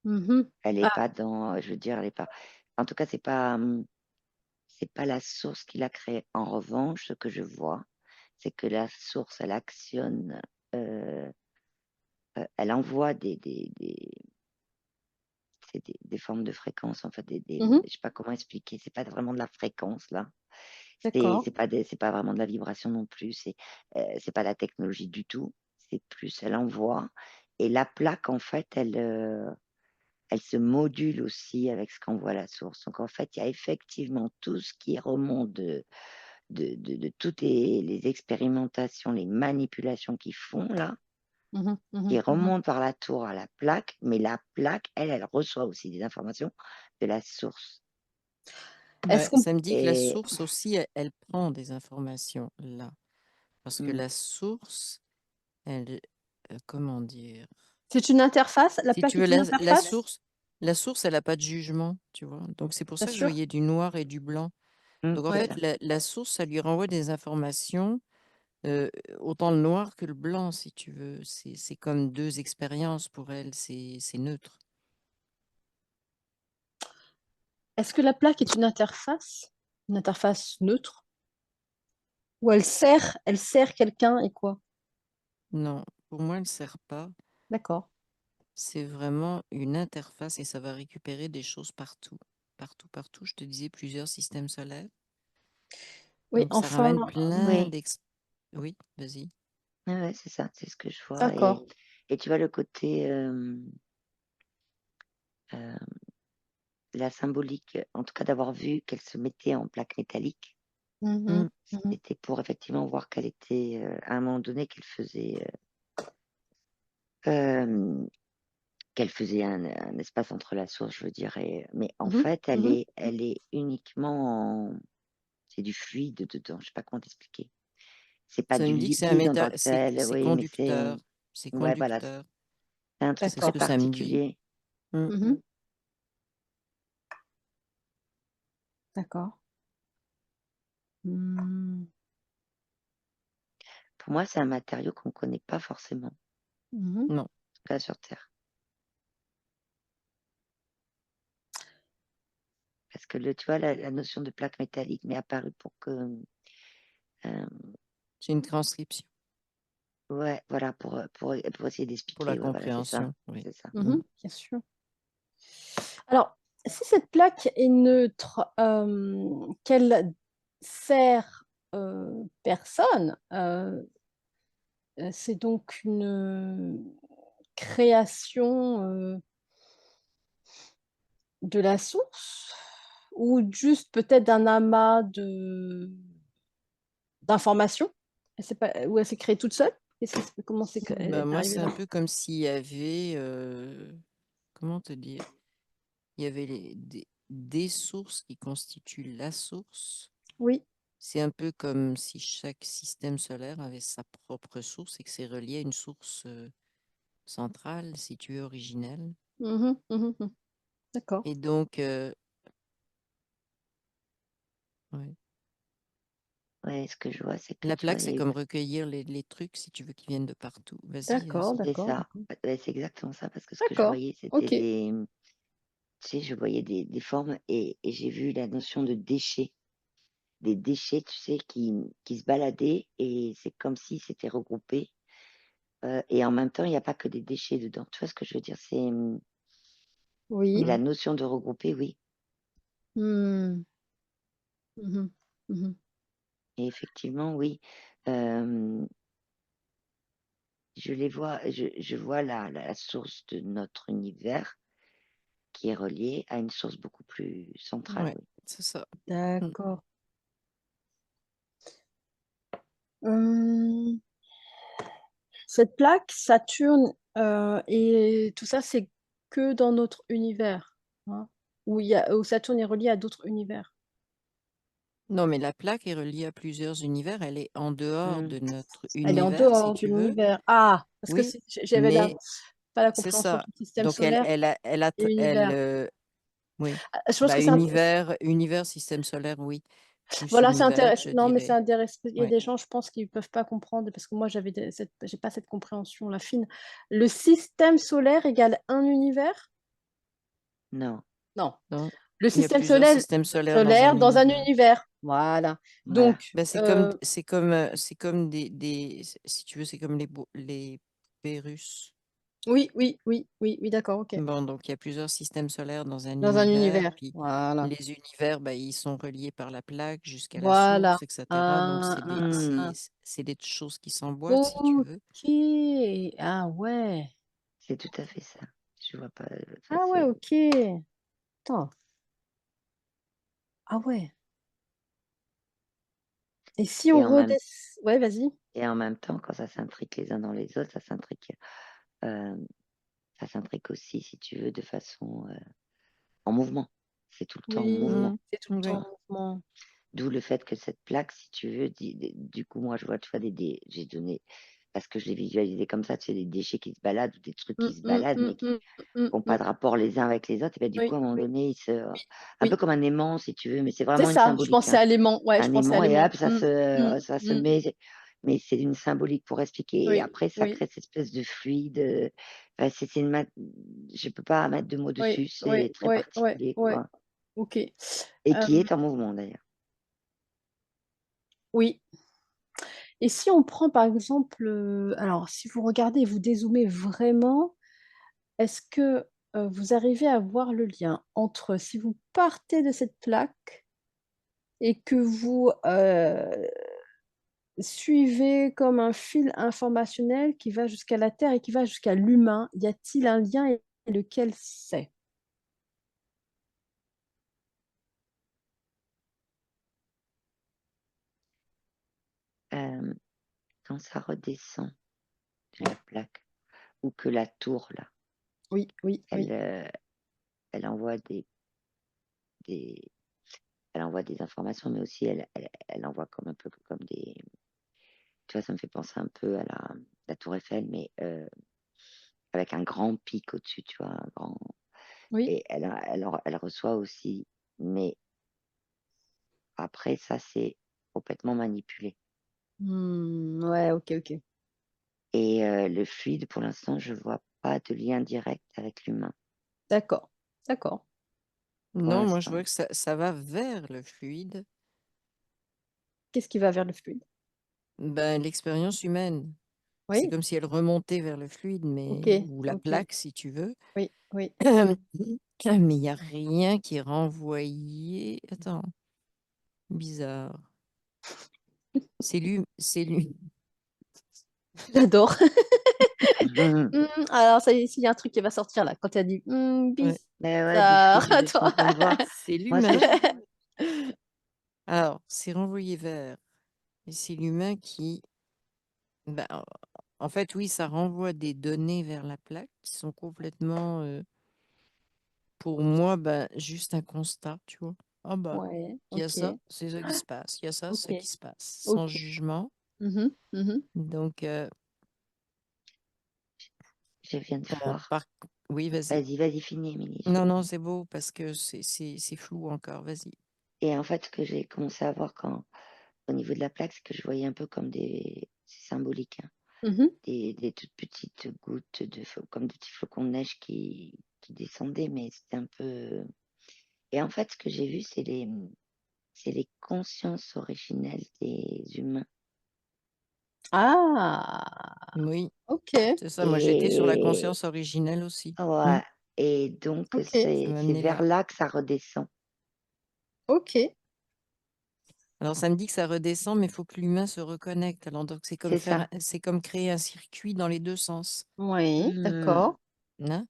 S1: Mhm.
S2: Elle n'est
S1: Ah,
S2: pas dans, je veux dire, elle est pas. En tout cas, c'est pas la source qui l'a créée. En revanche, ce que je vois, c'est que la source, elle actionne, euh, elle envoie des formes de fréquences, en fait,
S1: mhm.
S2: je sais pas comment expliquer, c'est pas vraiment de la fréquence là,
S1: D'accord.
S2: c'est pas vraiment de la vibration non plus, c'est pas la technologie du tout, c'est plus elle envoie et la plaque en fait elle se module aussi avec ce qu'envoie la source. Donc en fait il y a effectivement tout ce qui remonte de toutes les expérimentations, les manipulations qu'ils font là,
S1: Mhm,
S2: qui
S1: mhm, mhm.
S2: remonte par la tour à la plaque, mais la plaque, elle reçoit aussi des informations de la source.
S1: Est-ce qu'on
S3: Ça me dit que la
S2: Et
S3: source aussi, elle prend des informations là. Parce que
S2: hmm,
S3: la source, elle, comment dire?
S1: c'est une interface? La
S3: Si
S1: plaque
S3: tu veux,
S1: est une
S3: la
S1: interface?
S3: source, elle n'a pas de jugement, tu vois. Donc, c'est pour
S1: Bien
S3: ça que je
S1: sûr.
S3: voyais du noir et du blanc. Donc, en
S2: c'est
S1: Ouais.
S3: fait,
S2: ça.
S3: la source, ça lui renvoie des informations, autant le noir que le blanc, si tu veux. C'est comme deux expériences pour elle, c'est neutre.
S1: Est-ce que la plaque est une interface? Une interface neutre? Ou elle sert quelqu'un et quoi?
S3: Non, pour moi, elle ne sert pas.
S1: D'accord.
S3: C'est vraiment une interface et ça va récupérer des choses partout. Partout, partout. Je te disais plusieurs systèmes solaires.
S1: Oui,
S3: Donc, ça
S1: enfin,
S3: ramène plein
S2: Oui,
S3: Oui, vas-y.
S2: ouais, c'est ça, c'est ce que je vois.
S1: d'accord.
S2: Et tu vois le côté, la symbolique, en tout cas d'avoir vu qu'elle se mettait en plaque métallique,
S1: Mhm,
S3: Mm.
S1: mhm.
S2: c'était pour effectivement voir qu'elle était, à un moment donné, euh, qu'elle faisait un espace entre la source, je veux dire. Mais en
S1: Mhm,
S2: fait,
S1: mhm.
S2: elle est uniquement c'est du fluide dedans, je sais pas comment t'expliquer. C'est pas
S3: Ça
S2: du
S3: me dit que c'est un
S2: liquide en tant
S3: métal,
S2: que tel,
S3: c'est
S2: oui, mais
S3: conducteur. C'est
S2: ouais, voilà,
S3: conducteur.
S2: c'est un truc
S3: C'est ce
S2: très
S1: D'accord.
S3: que ça me dit.
S2: particulier.
S3: Mm.
S1: Mhm. D'accord. Hmm.
S2: Pour moi, c'est un matériau qu'on connaît pas forcément, en
S1: Mhm.
S3: Non.
S2: tout cas sur Terre. Parce que tu vois, la notion de plaque métallique m'est apparue pour que, euh,
S3: C'est une transcription
S2: ouais, voilà, pour essayer
S3: pour la
S2: d'expliquer, ouais, voilà, c'est ça,
S3: compréhension. Oui.
S2: c'est ça.
S1: Mhm, bien sûr. Alors, si cette plaque est neutre, qu'elle sert personne, c'est donc une création de la source ou juste peut-être d'un amas d'informations? Ou elle s'est créée toute seule? Comment elle
S3: Ben,
S1: est
S3: moi,
S1: arrivée
S3: c'est
S1: là?
S3: un peu comme s'il y avait, comment te dire, il y avait des sources qui constituent la source.
S1: Oui.
S3: C'est un peu comme si chaque système solaire avait sa propre source et que c'est relié à une source centrale, si tu es originelle.
S1: Mhm, mhm, mhm. D'accord.
S3: Et donc, ouais.
S2: Ouais, ce que je vois, c'est que
S3: La
S2: tu vois,
S3: plaque,
S2: il y
S3: c'est
S2: a eu,
S3: comme recueillir les trucs, si tu veux, qui viennent de partout. Vas-y,
S1: D'accord,
S2: c'est
S1: d'accord,
S2: ça,
S1: d'accord.
S2: ouais, c'est exactement ça, parce que ce que je
S1: D'accord.
S2: voyais, c'était
S1: OK.
S2: tu sais, je voyais des formes et j'ai vu la notion de déchets, des déchets, tu sais, qui se baladaient et c'est comme si c'était regroupé. Et en même temps, il n'y a pas que des déchets dedans. Tu vois ce que je veux dire? C'est
S1: Oui.
S2: la notion de regrouper, oui.
S1: Mmh. Mmh. Mmh.
S2: Et effectivement, oui. Euh, je les vois, je vois la source de notre univers qui est reliée à une source beaucoup plus centrale,
S3: ouais,
S2: oui.
S3: c'est ça. Mm.
S1: D'accord. Mmh, cette plaque, Saturne, et tout ça, c'est que dans notre univers, hein? Où Saturne est relié à d'autres univers?
S3: Non, mais la plaque est reliée à plusieurs univers. Elle est en dehors
S2: Hmm,
S3: de notre
S1: Elle est en
S3: univers, si
S1: dehors de
S3: tu veux.
S1: l'univers. Ah! Parce que
S3: Oui,
S1: j'avais
S3: mais
S1: pas la
S3: c'est
S1: compréhension
S3: ça.
S1: entre système
S3: Donc,
S1: solaire et univers.
S3: oui.
S1: Je pense
S3: Bah,
S1: que c'est int
S3: univers, système solaire, oui. Plus
S1: voilà, c'est
S3: univers,
S1: intéressant.
S3: je
S1: Non, mais c'est
S3: dirais.
S1: intéressant. Il y a
S3: Ouais.
S1: des gens, je pense, qui ne peuvent pas comprendre parce que moi, j'ai pas cette compréhension-là fine. Le système solaire égale un univers?
S2: non,
S1: Non.
S3: Non,
S1: Le
S3: il y a
S1: système
S3: plusieurs systèmes solaires dans un
S1: dans un
S3: univers.
S1: univers. Voilà.
S2: voilà.
S1: Donc,
S3: Ben, c'est comme si tu veux, c'est comme les poupées russes.
S1: oui, oui, oui, oui, oui, d'accord, OK.
S3: Bon, donc il y a plusieurs systèmes solaires dans un
S1: Dans un
S3: univers,
S1: univers.
S3: puis
S1: Voilà.
S3: les univers, ben, ils sont reliés par la plaque jusqu'à la
S1: Voilà.
S3: source, etc. Donc
S1: Ah, ah, ah,
S2: Hmm,
S1: ah.
S3: c'est des choses qui s'emboîtent, si tu veux.
S1: OK. Ah ouais.
S2: c'est tout à fait ça. Je vois pas. Ça,
S1: Ah ouais,
S2: c'est
S1: OK. Attends. Ah ouais. Et si on
S2: et en même
S1: redescend, ouais, vas-y.
S2: et en même temps, quand ça s'intrique les uns dans les autres, euh, ça s'intrique aussi, si tu veux, de façon en mouvement. c'est tout le temps en
S1: Oui,
S2: mouvement.
S1: c'est tout le
S3: Oui.
S1: temps en mouvement.
S2: D'où le fait que cette plaque, si tu veux, du coup, moi, je vois, tu vois, j'ai donné, parce que je l'ai visualisé comme ça, tu sais, des déchets qui se baladent ou des trucs qui se baladent, mais qui n'ont pas de rapport les uns avec les autres. Et ben, du coup,
S1: Oui,
S2: à un moment
S1: oui,
S2: donné,
S1: oui,
S2: un peu
S1: oui.
S2: comme un aimant, si tu veux, mais c'est
S1: C'est
S2: vraiment une
S1: ça, je
S2: symbolique,
S1: pensais
S2: hein.
S1: à l'aimant. Ouais, je
S2: Un
S1: pensais à
S2: aimant et
S1: l'aimant.
S2: hop, ça se met, mais c'est une symbolique pour expliquer. Et
S1: Oui,
S2: après, ça
S1: oui,
S2: crée cette espèce de fluide. Enfin, je peux pas mettre de mots
S1: oui,
S2: dessus, c'est
S1: oui,
S2: très
S1: oui, oui,
S2: particulier,
S1: oui.
S2: quoi.
S1: OK.
S2: Et qui est en mouvement d'ailleurs.
S1: Oui. Et si on prend par exemple, alors si vous regardez et vous dézoomez vraiment, est-ce que, vous arrivez à voir le lien entre si vous partez de cette plaque et que vous, suivez comme un fil informationnel qui va jusqu'à la Terre et qui va jusqu'à l'humain, y a-t-il un lien et lequel c'est?
S2: Euh, Quand ça redescend de la plaque, ou que la tour, là,
S1: Oui, oui,
S2: elle,
S1: oui.
S2: elle envoie des, elle envoie des informations, mais aussi elle envoie comme un peu comme des, tu vois, ça me fait penser un peu à la tour Eiffel, mais avec un grand pic au-dessus, tu vois, un grand,
S1: Oui.
S2: et elle reçoit aussi, mais après, ça, c'est complètement manipulé.
S1: Mmh, ouais, OK, OK.
S2: Et le fluide, pour l'instant, je vois pas de lien direct avec l'humain,
S1: D'accord, d'accord.
S2: pour
S3: Non, moi je
S2: l'instant.
S3: vois que ça va vers le fluide,
S1: Qu'est-ce qui va vers le fluide?
S3: ben, l'expérience humaine. C'est
S1: Oui,
S3: comme si elle remontait vers le fluide,
S1: OK,
S3: ou la
S1: OK.
S3: plaque, si tu veux.
S1: Oui, oui.
S3: Mais il n'y a rien qui est renvoyé. Attends, bizarre. C'est lui.
S1: J'adore.
S2: Mhm.
S1: Alors ça y est, il y a un truc qui va sortir là, quand tu as dit:
S3: Ouais,
S2: Mais ouais, du fluide,
S1: bizarre».
S2: je suis en
S1: Attends.
S2: train de voir.
S3: c'est
S2: Moi, ce que
S3: l'humain.
S2: je...
S3: Alors, c'est renvoyé vers. Et c'est l'humain qui. Ben, en fait, oui, ça renvoie des données vers la plaque qui sont complètement, pour moi, ben, juste un constat, tu vois. Ah bah,
S1: Ouais,
S3: il y a
S1: OK,
S3: ça, c'est ça qui se passe. Il y a ça, c'est
S1: OK,
S3: ça qui se passe. Sans
S1: OK.
S3: jugement.
S1: Mmh mh. Mmh.
S3: Donc,
S2: Je viens de voir.
S3: par... oui, vas-y.
S2: Vas-y, finis, Émilie.
S3: Non, non, c'est beau parce que c'est flou encore. Vas-y.
S2: Et en fait, ce que j'ai commencé à voir au niveau de la plaque, c'est que je voyais un peu comme c'est symbolique, hein,
S1: Mmh.
S2: des toutes petites gouttes comme des petits flocons de neige qui descendaient, mais c'était un peu. Et en fait, ce que j'ai vu, c'est les consciences originelles des humains.
S1: Ah!
S3: Oui,
S1: OK,
S3: c'est ça. Moi, j'étais sur la
S2: Et
S3: conscience originelle aussi.
S2: ouais, et donc
S1: OK,
S3: Ça m'a
S2: c'est
S3: amené
S2: vers
S3: là.
S2: là que ça redescend.
S1: OK.
S3: Alors, ça me dit que ça redescend, mais il faut que l'humain se reconnecte. Alors, donc,
S2: C'est ça.
S3: c'est comme créer un circuit dans les deux sens.
S1: Oui,
S2: Hmm.
S1: d'accord.
S3: Hein.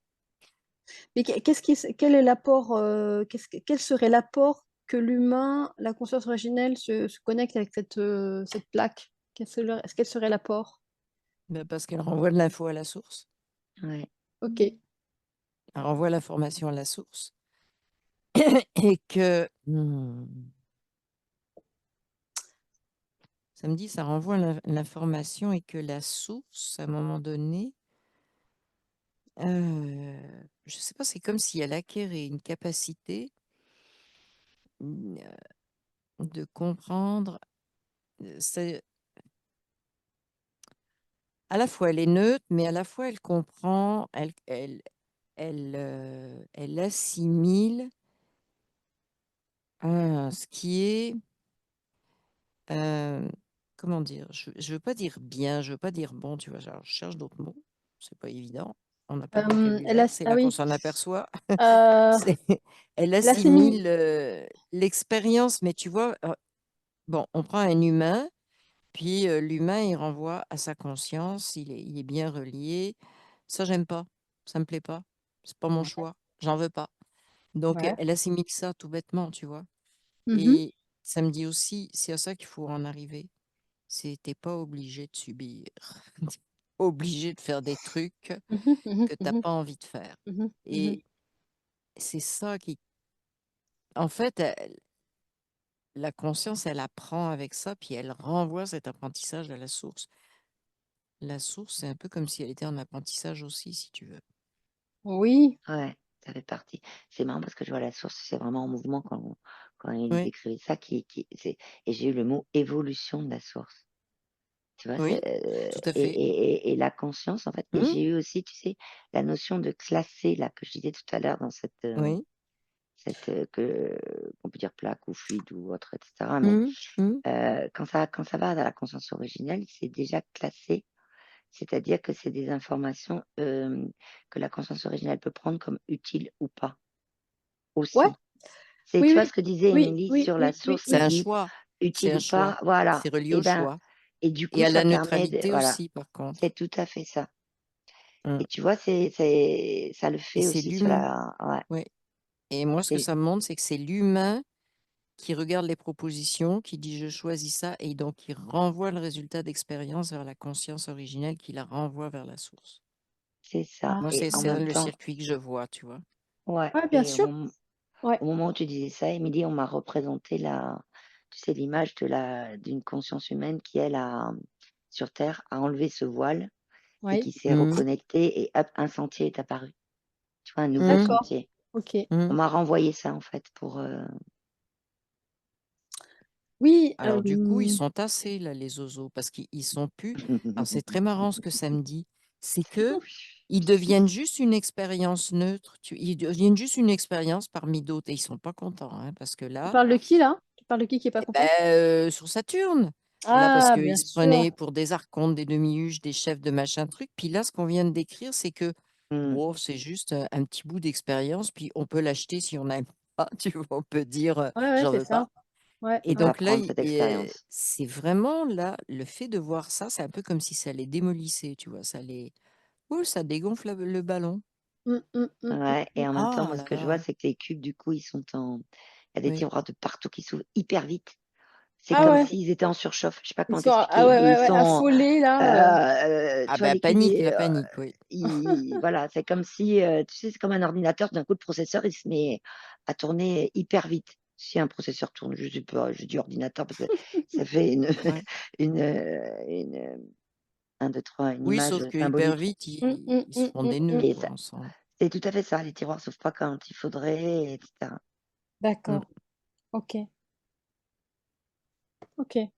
S1: Mais quel est l'apport, quel serait l'apport que l'humain, la conscience originelle se connecte avec cette plaque? Quel serait l'apport?
S3: Ben, parce qu'elle renvoie de l'info à la source.
S2: Ouais.
S1: OK.
S3: Elle renvoie l'information à la source. Et que ça me dit, ça renvoie l'information et que la source, à un moment donné, je sais pas, c'est comme si elle acquérait une capacité de comprendre. C'est à la fois elle est neutre, mais à la fois elle comprend, elle assimile ce qui est, comment dire, je veux pas dire bien, je veux pas dire bon, tu vois, genre, je cherche d'autres mots, c'est pas évident. On n'a pas de
S1: Elle a
S3: vocabulaire, c'est
S1: ah
S3: là qu'on
S1: oui,
S3: s'en aperçoit.
S1: heu,
S3: C'est, elle
S1: elle assimile
S3: assimile l'expérience, mais tu vois, bon, on prend un humain, puis l'humain, il renvoie à sa conscience, il est bien relié. Ça, j'aime pas, ça me plaît pas, c'est pas mon
S1: ouais,
S3: choix, j'en veux pas. Donc,
S1: ouais.
S3: elle assimile ça tout bêtement, tu vois.
S1: Mmh mh.
S3: Et ça me dit aussi, c'est à ça qu'il faut en arriver. C'est t'es pas obligé de subir, t'es pas obligé de faire des trucs
S1: Mmh mh. Mmh
S3: que
S1: mh.
S3: t'as
S1: Mmh
S3: pas envie de faire.
S1: mh. Mmh mh.
S3: Et c'est ça qui En fait, la conscience, elle apprend avec ça, puis elle renvoie cet apprentissage à la source. La source, c'est un peu comme si elle était en apprentissage aussi, si tu veux.
S1: Oui.
S2: Ouais, ça fait partie. C'est marrant parce que je vois la source, c'est vraiment en mouvement quand il
S3: Oui,
S2: décrivait ça c'est et j'ai eu le mot évolution de la source. Tu vois? C'est,
S3: oui, tout à
S2: et
S3: fait.
S2: la conscience en fait et
S3: Mmh,
S2: j'ai eu aussi, tu sais, la notion de classer là que je disais tout à l'heure dans
S3: oui.
S2: que qu'on peut dire plaque ou fluide ou autre et cetera, mais
S3: Mmh, mmh.
S2: quand ça va dans la conscience originelle, c'est déjà classé. C'est-à-dire que c'est des informations, que la conscience originelle peut prendre comme utiles ou pas,
S1: Ouais.
S2: aussi. C'est
S1: Oui,
S2: tu vois
S1: oui.
S2: ce que disait
S1: Oui,
S2: Émilie
S1: oui,
S2: sur la
S1: oui, oui,
S2: source
S3: C'est
S2: qui
S1: oui.
S3: un
S2: dit:
S3: choix. C'est
S2: «Utile
S3: un
S2: ou
S3: choix.
S2: pas?» voilà
S3: C'est relié
S2: et
S3: au
S2: ben
S3: choix
S2: et du
S3: et
S2: coup,
S3: à
S2: ça
S3: la
S2: permet de
S3: neutralité
S2: voilà,
S3: aussi, par contre.
S2: c'est tout à fait ça
S3: Mmh
S2: et tu vois, ça le
S3: et
S2: fait
S3: c'est
S2: aussi sur
S3: l'humain.
S2: la ouais,
S3: Ouais et moi, ce que
S2: c'est
S3: ça me montre, c'est que c'est l'humain qui regarde les propositions, qui dit: «Je choisis ça» et donc qui renvoie le résultat d'expérience vers la conscience originelle qui la renvoie vers la source.
S2: c'est ça
S1: Ah,
S3: Moi,
S2: et
S3: c'est
S2: en
S3: c'est
S2: même
S3: le
S2: temps
S3: circuit que je vois, tu vois?
S2: ouais
S1: ouais, bien
S2: et
S1: sûr. Ouais.
S2: au moment où tu disais ça, Émilie, on m'a représenté tu sais, l'image d'une conscience humaine qui, elle, sur terre, a enlevé ce voile et
S1: Oui.
S2: qui s'est
S3: Mmh.
S2: reconnectée et hop, un sentier est apparu. Tu vois, un nouveau
S3: Mmh.
S1: D'accord.
S2: sentier.
S1: OK.
S2: On
S3: Mmh.
S2: m'a renvoyé ça, en fait, pour,
S1: Oui,
S3: Alors du coup, ils sont tassés là, les oiseaux, parce qu'ils sont plus alors c'est très marrant ce que ça me dit, c'est que ils deviennent juste une expérience neutre, ils deviennent juste une expérience parmi d'autres et ils sont pas contents, hein, parce que
S1: tu
S3: là,
S1: parles de qui là? Tu parles de qui est pas
S3: eh beh,
S1: content?
S3: sur Saturne, là, parce
S1: Ah,
S3: qu'ils
S1: bien
S3: se
S1: sûr.
S3: prenaient pour des archontes, des demi-huges, des chefs de machin truc, puis là, ce qu'on vient de décrire, c'est que,
S2: Mmh.
S3: bon, c'est juste, un petit bout d'expérience, puis on peut l'acheter si on n'aime pas, tu vois? On peut dire,
S1: Ouais, ouais,
S3: «J'en
S1: c'est
S3: veux pas».
S1: ça. Ouais,
S3: Et
S2: On va
S1: ouais.
S3: donc là,
S2: prendre cette expérience.
S3: c'est vraiment là, le fait de voir ça, c'est un peu comme si ça les démolissait, tu vois? Ça dégonfle le ballon.
S1: Mmh, mmh, mmh, mmh,
S2: Ouais
S1: mmh.
S2: et en même temps,
S3: Ah
S2: moi, ce
S3: là
S2: que je vois,
S3: là!
S2: c'est que les cubes, du coup, ils sont il y a des
S3: Oui.
S2: tiroirs de partout qui s'ouvrent hyper vite. C'est
S1: Ah
S2: comme
S1: ouais,
S2: s'ils étaient en surchauffe, je sais pas
S1: ils
S2: comment
S1: sont ah
S2: t'expliquer
S1: ouais,
S2: et
S1: ouais,
S2: ils
S1: ouais,
S2: sont,
S1: affolés là,
S3: Ah
S2: tu vois
S3: bah,
S2: les cubes
S3: panique, la panique, oui.
S2: voilà, c'est comme si, tu sais, c'est comme un ordinateur, d'un coup le processeur, il se met à tourner hyper vite. Si un processeur tourne, je sais pas, je dis ordinateur parce que ça fait une
S3: Ouais.
S2: une, 1, 2, 3, une
S3: Oui,
S2: image,
S3: sauf que hyper
S2: symbolique
S3: vite,
S1: Mmh, mmh,
S3: ils se
S1: mmh,
S3: font
S1: mmh,
S3: des nœuds,
S1: mmh.
S2: et
S3: quoi,
S2: ça
S3: ensemble.
S2: c'est tout à fait ça, les tiroirs s'ouvrent pas quand il faudrait et cetera.
S3: Mmh.
S1: D'accord. OK, OK.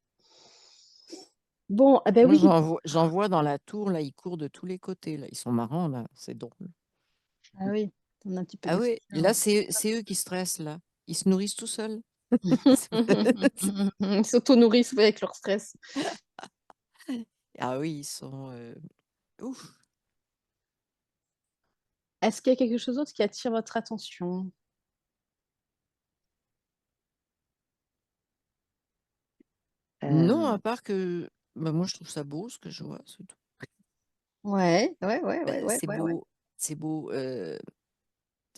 S1: Bon, ah bah,
S3: Moi,
S1: oui.
S3: j'en vois dans la tour, là, ils courent de tous les côtés, là. Ils sont marrants, là, c'est drôle.
S1: Ah oui, on a un petit peu
S3: Ah
S1: des
S3: oui,
S1: frissons,
S3: là,
S1: ouais.
S3: c'est eux qui stressent, là. Ils se nourrissent tout seuls. C'est
S1: Ils s'auto-nourrissent, ouais, avec leur stress.
S3: ah oui, ils sont, ouf!
S1: Est-ce qu'il y a quelque chose d'autre qui attire votre attention?
S3: Non, à
S2: Hem,
S3: part que, bah, moi, je trouve ça beau ce que je vois, c'est tout.
S1: Ouais, ouais, ouais,
S3: Bah,
S1: ouais, ouais, ouais, ouais.
S3: c'est beau,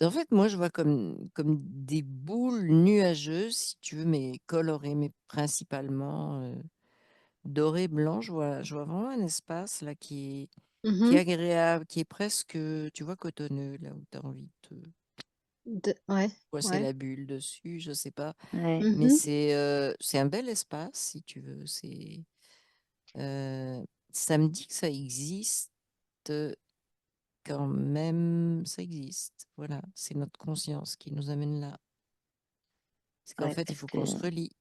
S3: en fait, moi, je vois comme des boules nuageuses, si tu veux, mais colorées, mais principalement, doré, blanc. Je vois vraiment un espace là qui est
S1: Mmh.
S3: agréable, qui est presque, tu vois, cotonneux, là où tu as envie de te
S1: Ouais,
S3: coincer
S1: ouais.
S3: la bulle dessus, je sais pas.
S2: ouais,
S3: Mais
S1: Mmh.
S3: c'est un bel espace, si tu veux. Heu, Ça me dit que ça existe, quand même, ça existe. Voilà, c'est notre conscience qui nous amène là. C'est qu'en
S2: ouais,
S3: fait, il
S2: parce
S3: faut
S2: que
S3: qu'on se relie.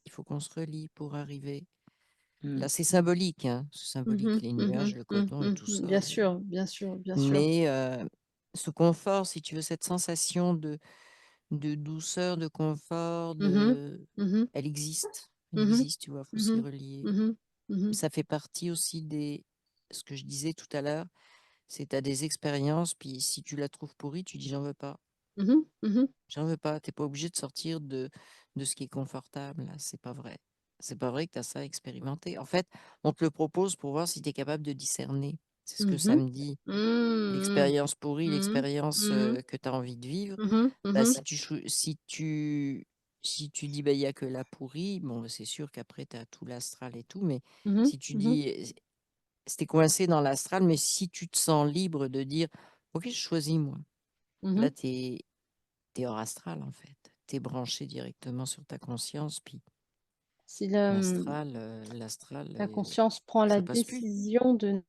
S3: Il faut qu'on se relie pour arriver.
S2: mmh,
S3: Là, c'est symbolique, hein, c'est symbolique,
S1: Mmh
S3: les
S1: mh.
S3: nuages, le coton et tout ça,
S1: Bien sûr, bien sûr, bien sûr.
S3: mais ce confort, si tu veux, cette sensation de douceur, de confort,
S1: Mmh mh. Mmh.
S3: elle
S1: Mmh.
S3: existe, tu vois? Faut s'y
S1: Mmh.
S3: relier.
S1: Mmh. Mmh.
S3: Ça fait partie aussi des ce que je disais tout à l'heure, c'est tu as des expériences, puis si tu la trouves pourrie, tu dis: «J'en veux pas,
S1: Mmh. Mmh.
S3: j'en veux pas». Tu es pas obligé de sortir de ce qui est confortable, là, c'est pas vrai. C'est pas vrai que tu as ça à expérimenter. En fait, on te le propose pour voir si tu es capable de discerner. C'est ce que ça
S1: Mmh.
S3: me dit.
S1: Mmh.
S3: L'expérience pourrie,
S1: Mmh.
S3: l'expérience,
S1: Mmh.
S3: que tu as envie de vivre,
S1: Mmh.
S3: bah,
S1: Mmh.
S3: si tu dis: «Bah, il y a que la pourrie», bon, bah, c'est sûr qu'après tu as tout l'astral et tout, mais
S1: Mmh.
S3: si tu
S1: Mmh.
S3: dis, si coincé dans l'astral, mais si tu te sens libre de dire: «OK, je choisis moi»,
S1: Mmh.
S3: là, tu es hors astral, en fait. t'es branché directement sur ta conscience, puis
S1: Si
S3: l'astral,
S1: la conscience prend la
S3: ça passe plus.
S1: décision de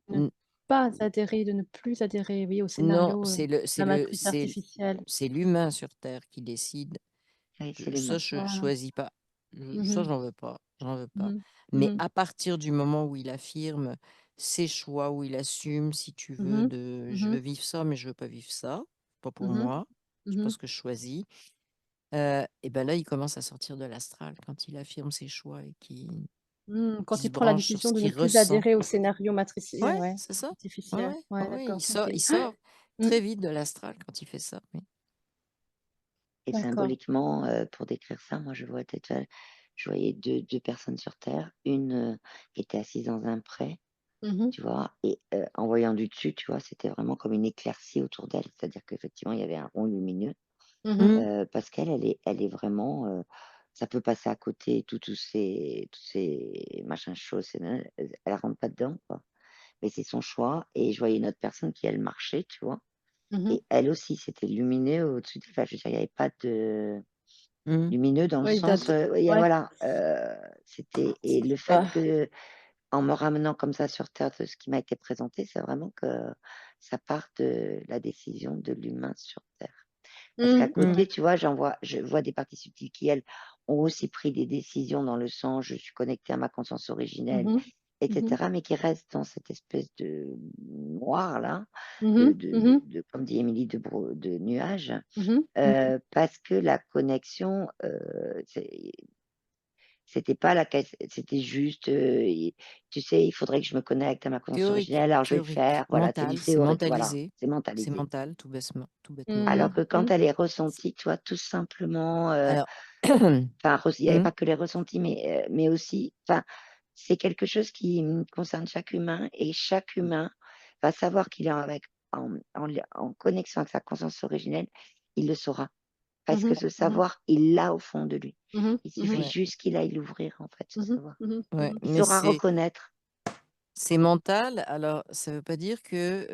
S1: ne
S3: N-
S1: pas adhérer, de ne plus adhérer, oui, au
S3: Non,
S1: scénario, la matrice artificielle.
S3: c'est l'humain sur Terre qui décide.
S2: Oui, c'est
S3: Ça,
S2: l'humain.
S3: je
S1: Voilà.
S3: choisis pas. Ça,
S1: Mhm,
S3: j'en veux pas. J'en veux pas.
S1: mhm,
S3: Mais
S1: mhm,
S3: à partir du moment où il affirme ses choix, où il assume, si tu veux,
S1: mhm,
S3: je veux
S1: mhm,
S3: vivre ça, mais je veux pas vivre ça, pas pour
S1: mhm,
S3: moi, c'est pas
S1: mhm,
S3: ce que je choisis. Et ben là, il commence à sortir de l'astral quand il affirme ses choix et
S1: Quand
S3: qu'il
S1: il
S3: se
S1: prend la
S3: branche sur ce
S1: décision de ne
S3: qu'il
S1: plus
S3: ressent.
S1: adhérer au scénario
S3: Ouais,
S1: ouais,
S3: c'est ça. Ouais,
S1: artificiel.
S3: ouais,
S1: Ouais,
S3: ouais,
S1: d'accord,
S3: il
S1: ok.
S3: sort
S1: Mm,
S3: très vite de l'astral quand il fait ça. Oui.
S2: Et
S1: d'accord.
S2: symboliquement, pour décrire ça, moi, je voyais deux personnes sur Terre. Une qui était assise dans un pré,
S1: Mhm,
S2: tu vois, et en voyant du dessus, tu vois, c'était vraiment comme une éclaircie autour d'elle. C'est-à-dire qu'effectivement, il y avait un rond lumineux,
S1: mhm,
S3: Mmh.
S2: parce elle est vraiment, ça peut passer à côté, tous ces machins chauds, elle rentre pas dedans, quoi. Mais c'est son choix. Et je voyais une autre personne qui, elle, marchait, tu vois.
S1: mhm.
S2: Et elle aussi, c'était lumineux au-dessus d'elle. Enfin, je veux dire, il n'y avait pas de
S3: Mmh.
S2: lumineux dans le
S1: Oui,
S2: sens,
S1: ouais.
S2: voilà, et le fait
S1: Bah,
S2: que, en me ramenant comme ça sur terre de ce qui m'a été présenté, c'est vraiment que ça part de la décision de l'humain sur terre. Parce qu'à
S3: Mmh.
S2: côté, tu vois, je vois des parties subtiles qui, elles, ont aussi pris des décisions dans le sens: «Je suis connectée à ma conscience originelle»,
S1: mhm,
S2: et
S1: mhm,
S2: cetera, mais qui restent dans cette espèce de noir là,
S1: mhm, mhm,
S2: comme dit Émilie, de nuages,
S1: mhm, mhm.
S2: parce que la connexion, c'était pas la caisse, c'était juste, tu sais, il faudrait que je me connecte à ma conscience originelle, alors je vais le
S3: Théorique,
S2: faire, voilà, c'est du
S3: mental, c'est
S2: théorique, voilà,
S3: mentalisé.
S2: c'est
S3: C'est
S2: mentalisé.
S3: mental, tout bêtement.
S2: Alors
S1: Mhm,
S2: que quand
S1: mhm.
S2: elle est ressentie, tu vois, tout simplement,
S3: Alors,
S2: enfin, il y avait
S3: mmh,
S2: pas que les ressentis, mais aussi, enfin, c'est quelque chose qui, concerne chaque humain, et chaque humain va savoir qu'il est en connexion avec sa conscience originelle, il le saura. Parce que
S1: Mhm,
S2: ce
S1: mhm,
S2: savoir, il l'a au fond de lui.
S1: mhm,
S2: Il suffit
S1: mhm,
S3: ouais,
S2: juste qu'il aille l'ouvrir, en fait, ce
S1: mhm,
S2: savoir.
S1: mhm,
S3: ouais,
S1: mhm.
S2: Il
S3: mais
S2: saura reconnaître.
S3: c'est mental. Alors, ça veut pas dire que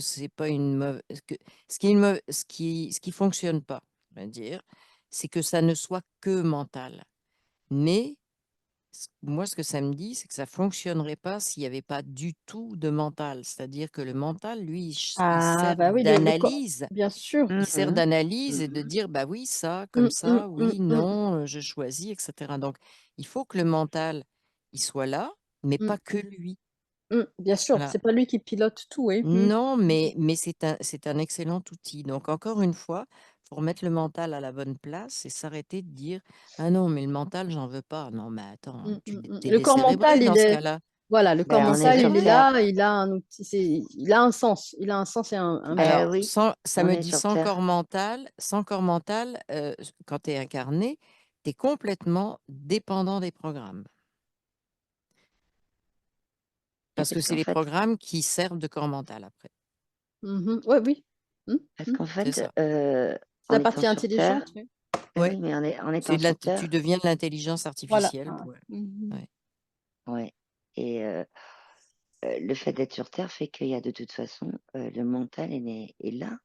S3: c'est pas une mauvaise. Ce qui fonctionne pas, on va dire, c'est que ça ne soit que mental. Mais moi, ce que ça me dit, c'est que ça fonctionnerait pas s'il y avait pas du tout de mental. C'est-à-dire que le mental, lui, il
S1: Ah,
S3: sert
S1: bah oui, le corps,
S3: d'analyse.
S1: bien sûr.
S3: Il sert
S2: Mmh.
S3: d'analyse et de
S2: Mmh.
S3: dire, bah oui, ça, comme
S1: Mm, mm,
S3: ça,
S1: mm,
S3: oui,
S1: mm,
S3: non, je choisis, etc. Donc, il faut que le mental, il soit là, mais
S1: mm,
S3: pas que lui.
S1: bien sûr,
S3: Voilà.
S1: c'est pas lui qui pilote tout, oui. Mm,
S3: Non,
S1: mm,
S3: mais c'est un excellent outil. Donc, encore une fois, il faut remettre le mental à la bonne place et s'arrêter de dire, ah non, mais le mental, j'en veux pas. Non, mais attends,
S1: mm, mm, mm.
S3: t'es
S1: Le corps mental,
S3: décérébré
S1: il
S3: dans ce
S1: est,
S3: cas-là.
S1: voilà, le corps
S2: Ben, on est
S1: mental,
S3: Décérébré.
S2: sur
S1: il est
S2: terre.
S1: là, il a un outil, il a un sens, et un but.
S2: Ben
S3: Alors,
S2: oui,
S3: ça
S2: on
S3: me
S2: est
S3: dit
S2: sur terre.
S3: sans corps mental, quand tu es incarné, tu es complètement dépendant des programmes.
S2: Et
S3: Parce que c'est les programmes qui servent de corps mental après.
S1: Mhm. Ouais, oui. Mm,
S2: parce
S1: mm.
S2: qu'en
S3: C'est
S2: fait,
S3: ça.
S1: C'est
S2: en
S1: la
S2: étant
S1: partie
S2: sur terre,
S1: intelligente, oui.
S3: Ouais.
S2: oui, mais en étant sur
S3: Tu
S2: terre,
S3: deviens de l'intelligence
S1: Voilà.
S3: artificielle.
S1: Ah.
S3: Ouais.
S1: Mhm.
S3: Ouais.
S2: ouais, et le fait d'être sur terre fait qu'il y a de toute façon, le mental est là.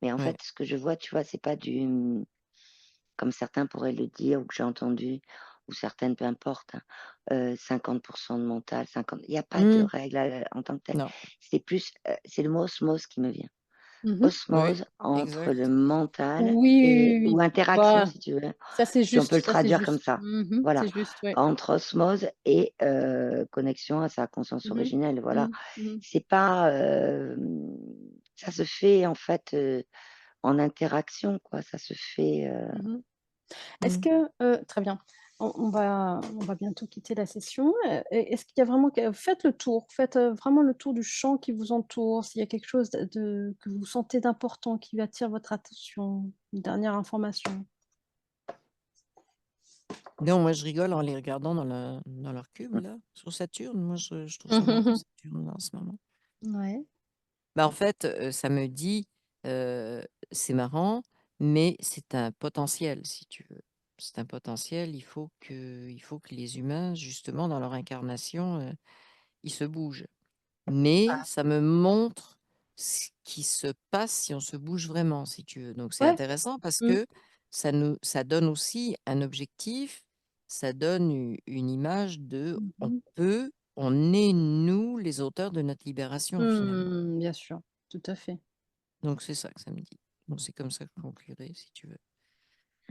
S2: Mais en
S3: Ouais.
S2: fait, ce que je vois, tu vois, c'est pas comme certains pourraient le dire ou que j'ai entendu, ou certaines, peu importe, hein, 50 de mental, 50, il y a pas de
S3: Mmh.
S2: règle, en tant que telle.
S3: Non.
S2: C'est plus, c'est le mot osmose qui me vient.
S1: Mhm.
S3: Ouais.
S2: Osmose entre le
S3: Exact.
S2: mental
S1: Oui, oui,
S2: et
S1: oui,
S2: ou
S1: oui.
S2: interaction,
S1: Voilà.
S2: si tu veux,
S1: Ça, c'est
S2: si on peut
S1: juste.
S2: le
S1: Ça, c'est
S2: traduire comme
S1: juste.
S2: ça.
S1: Mhm.
S2: Voilà,
S1: C'est juste, oui.
S2: entre osmose et connexion à sa conscience
S1: Mhm.
S2: originelle, voilà.
S1: Mhm. Mhm.
S2: C'est pas, ça se fait en fait, en interaction, quoi, ça se fait,
S1: Mhm. Est-ce
S3: Mmh.
S1: que, très bien, on va bientôt quitter la session. Est-ce qu'il y a vraiment, faites le tour, faites vraiment le tour du champ qui vous entoure, s'il y a quelque chose que vous sentez d'important qui attire votre attention, une dernière information.
S3: Non, moi, je rigole en les regardant dans leur cube, là, sur Saturne. Moi, je trouve ça marrant, Saturne, là, en ce moment.
S1: Ouais.
S3: Bah, en fait, ça me dit, c'est marrant, mais c'est un potentiel, si tu veux. C'est un potentiel, il faut que les humains, justement, dans leur incarnation, ils se bougent. Mais ça me montre ce qui se passe si on se bouge vraiment, si tu veux. Donc c'est
S4: Ouais.
S3: intéressant parce
S4: Mmh.
S3: que ça donne aussi un objectif, ça donne une image de
S4: Mmh.
S3: on est nous les auteurs de notre libération finalement.
S4: Bien sûr, tout à fait.
S3: Donc c'est ça que ça me dit. Donc c'est comme ça que je conclurai si tu veux.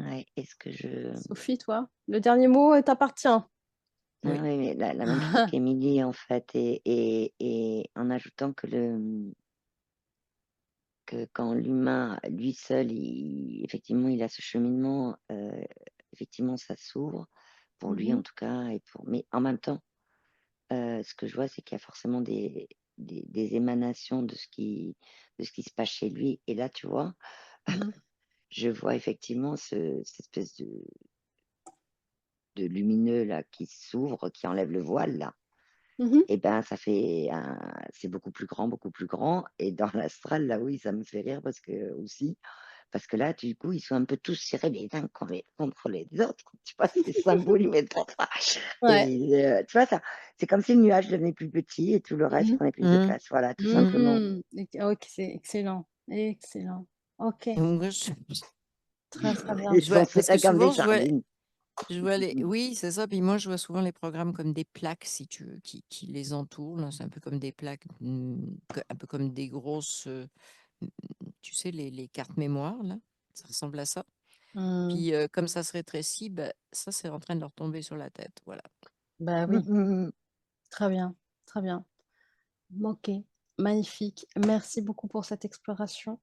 S2: Ouais, est-ce que je...
S4: Sophie, toi, le dernier mot t'appartient.
S2: Ah
S3: Oui.
S2: oui, mais la même chose qu'Émilie, en fait, et en ajoutant que quand l'humain, lui seul, effectivement, il a ce cheminement, effectivement, ça s'ouvre, pour lui en tout cas, mais en même temps, ce que je vois, c'est qu'il y a forcément des émanations de ce qui se passe chez lui. Et là, tu vois,
S4: Mmh.
S2: je vois effectivement cette espèce de lumineux là qui s'ouvre, qui enlève le voile là.
S4: Mmh.
S2: Et ben, c'est beaucoup plus grand. Et dans l'astral, là, oui, ça me fait rire parce que là, du coup, ils sont un peu tous serrés les uns contre les autres. Tu vois, c'est symbolique pour ça.
S4: Ouais.
S2: Et tu vois, ça, c'est comme si le nuage devenait plus petit et tout le reste
S4: Mmh.
S2: prenait plus de
S3: Mmh.
S2: place. Voilà, tout
S3: Mmh.
S2: simplement.
S4: OK, c'est excellent, excellent. OK,
S3: Donc, moi,
S4: très, très bien.
S2: Ils
S3: je
S2: sont
S3: vois, parce que
S2: serrés comme des
S3: souvent,
S2: sardines.
S3: je vois oui, c'est ça. Puis moi, je vois souvent les programmes comme des plaques, si tu veux, qui les entourent. Là. C'est un peu comme des plaques, un peu comme des grosses, tu sais, les cartes mémoire, là. Ça ressemble à ça.
S4: Mmh.
S3: Puis comme ça se rétrécit, bah, ça, c'est en train de leur tomber sur la tête. Voilà.
S4: Bah
S2: Mm,
S4: oui,
S2: mm, mm.
S4: très bien, très bien. OK, magnifique. Merci beaucoup pour cette exploration.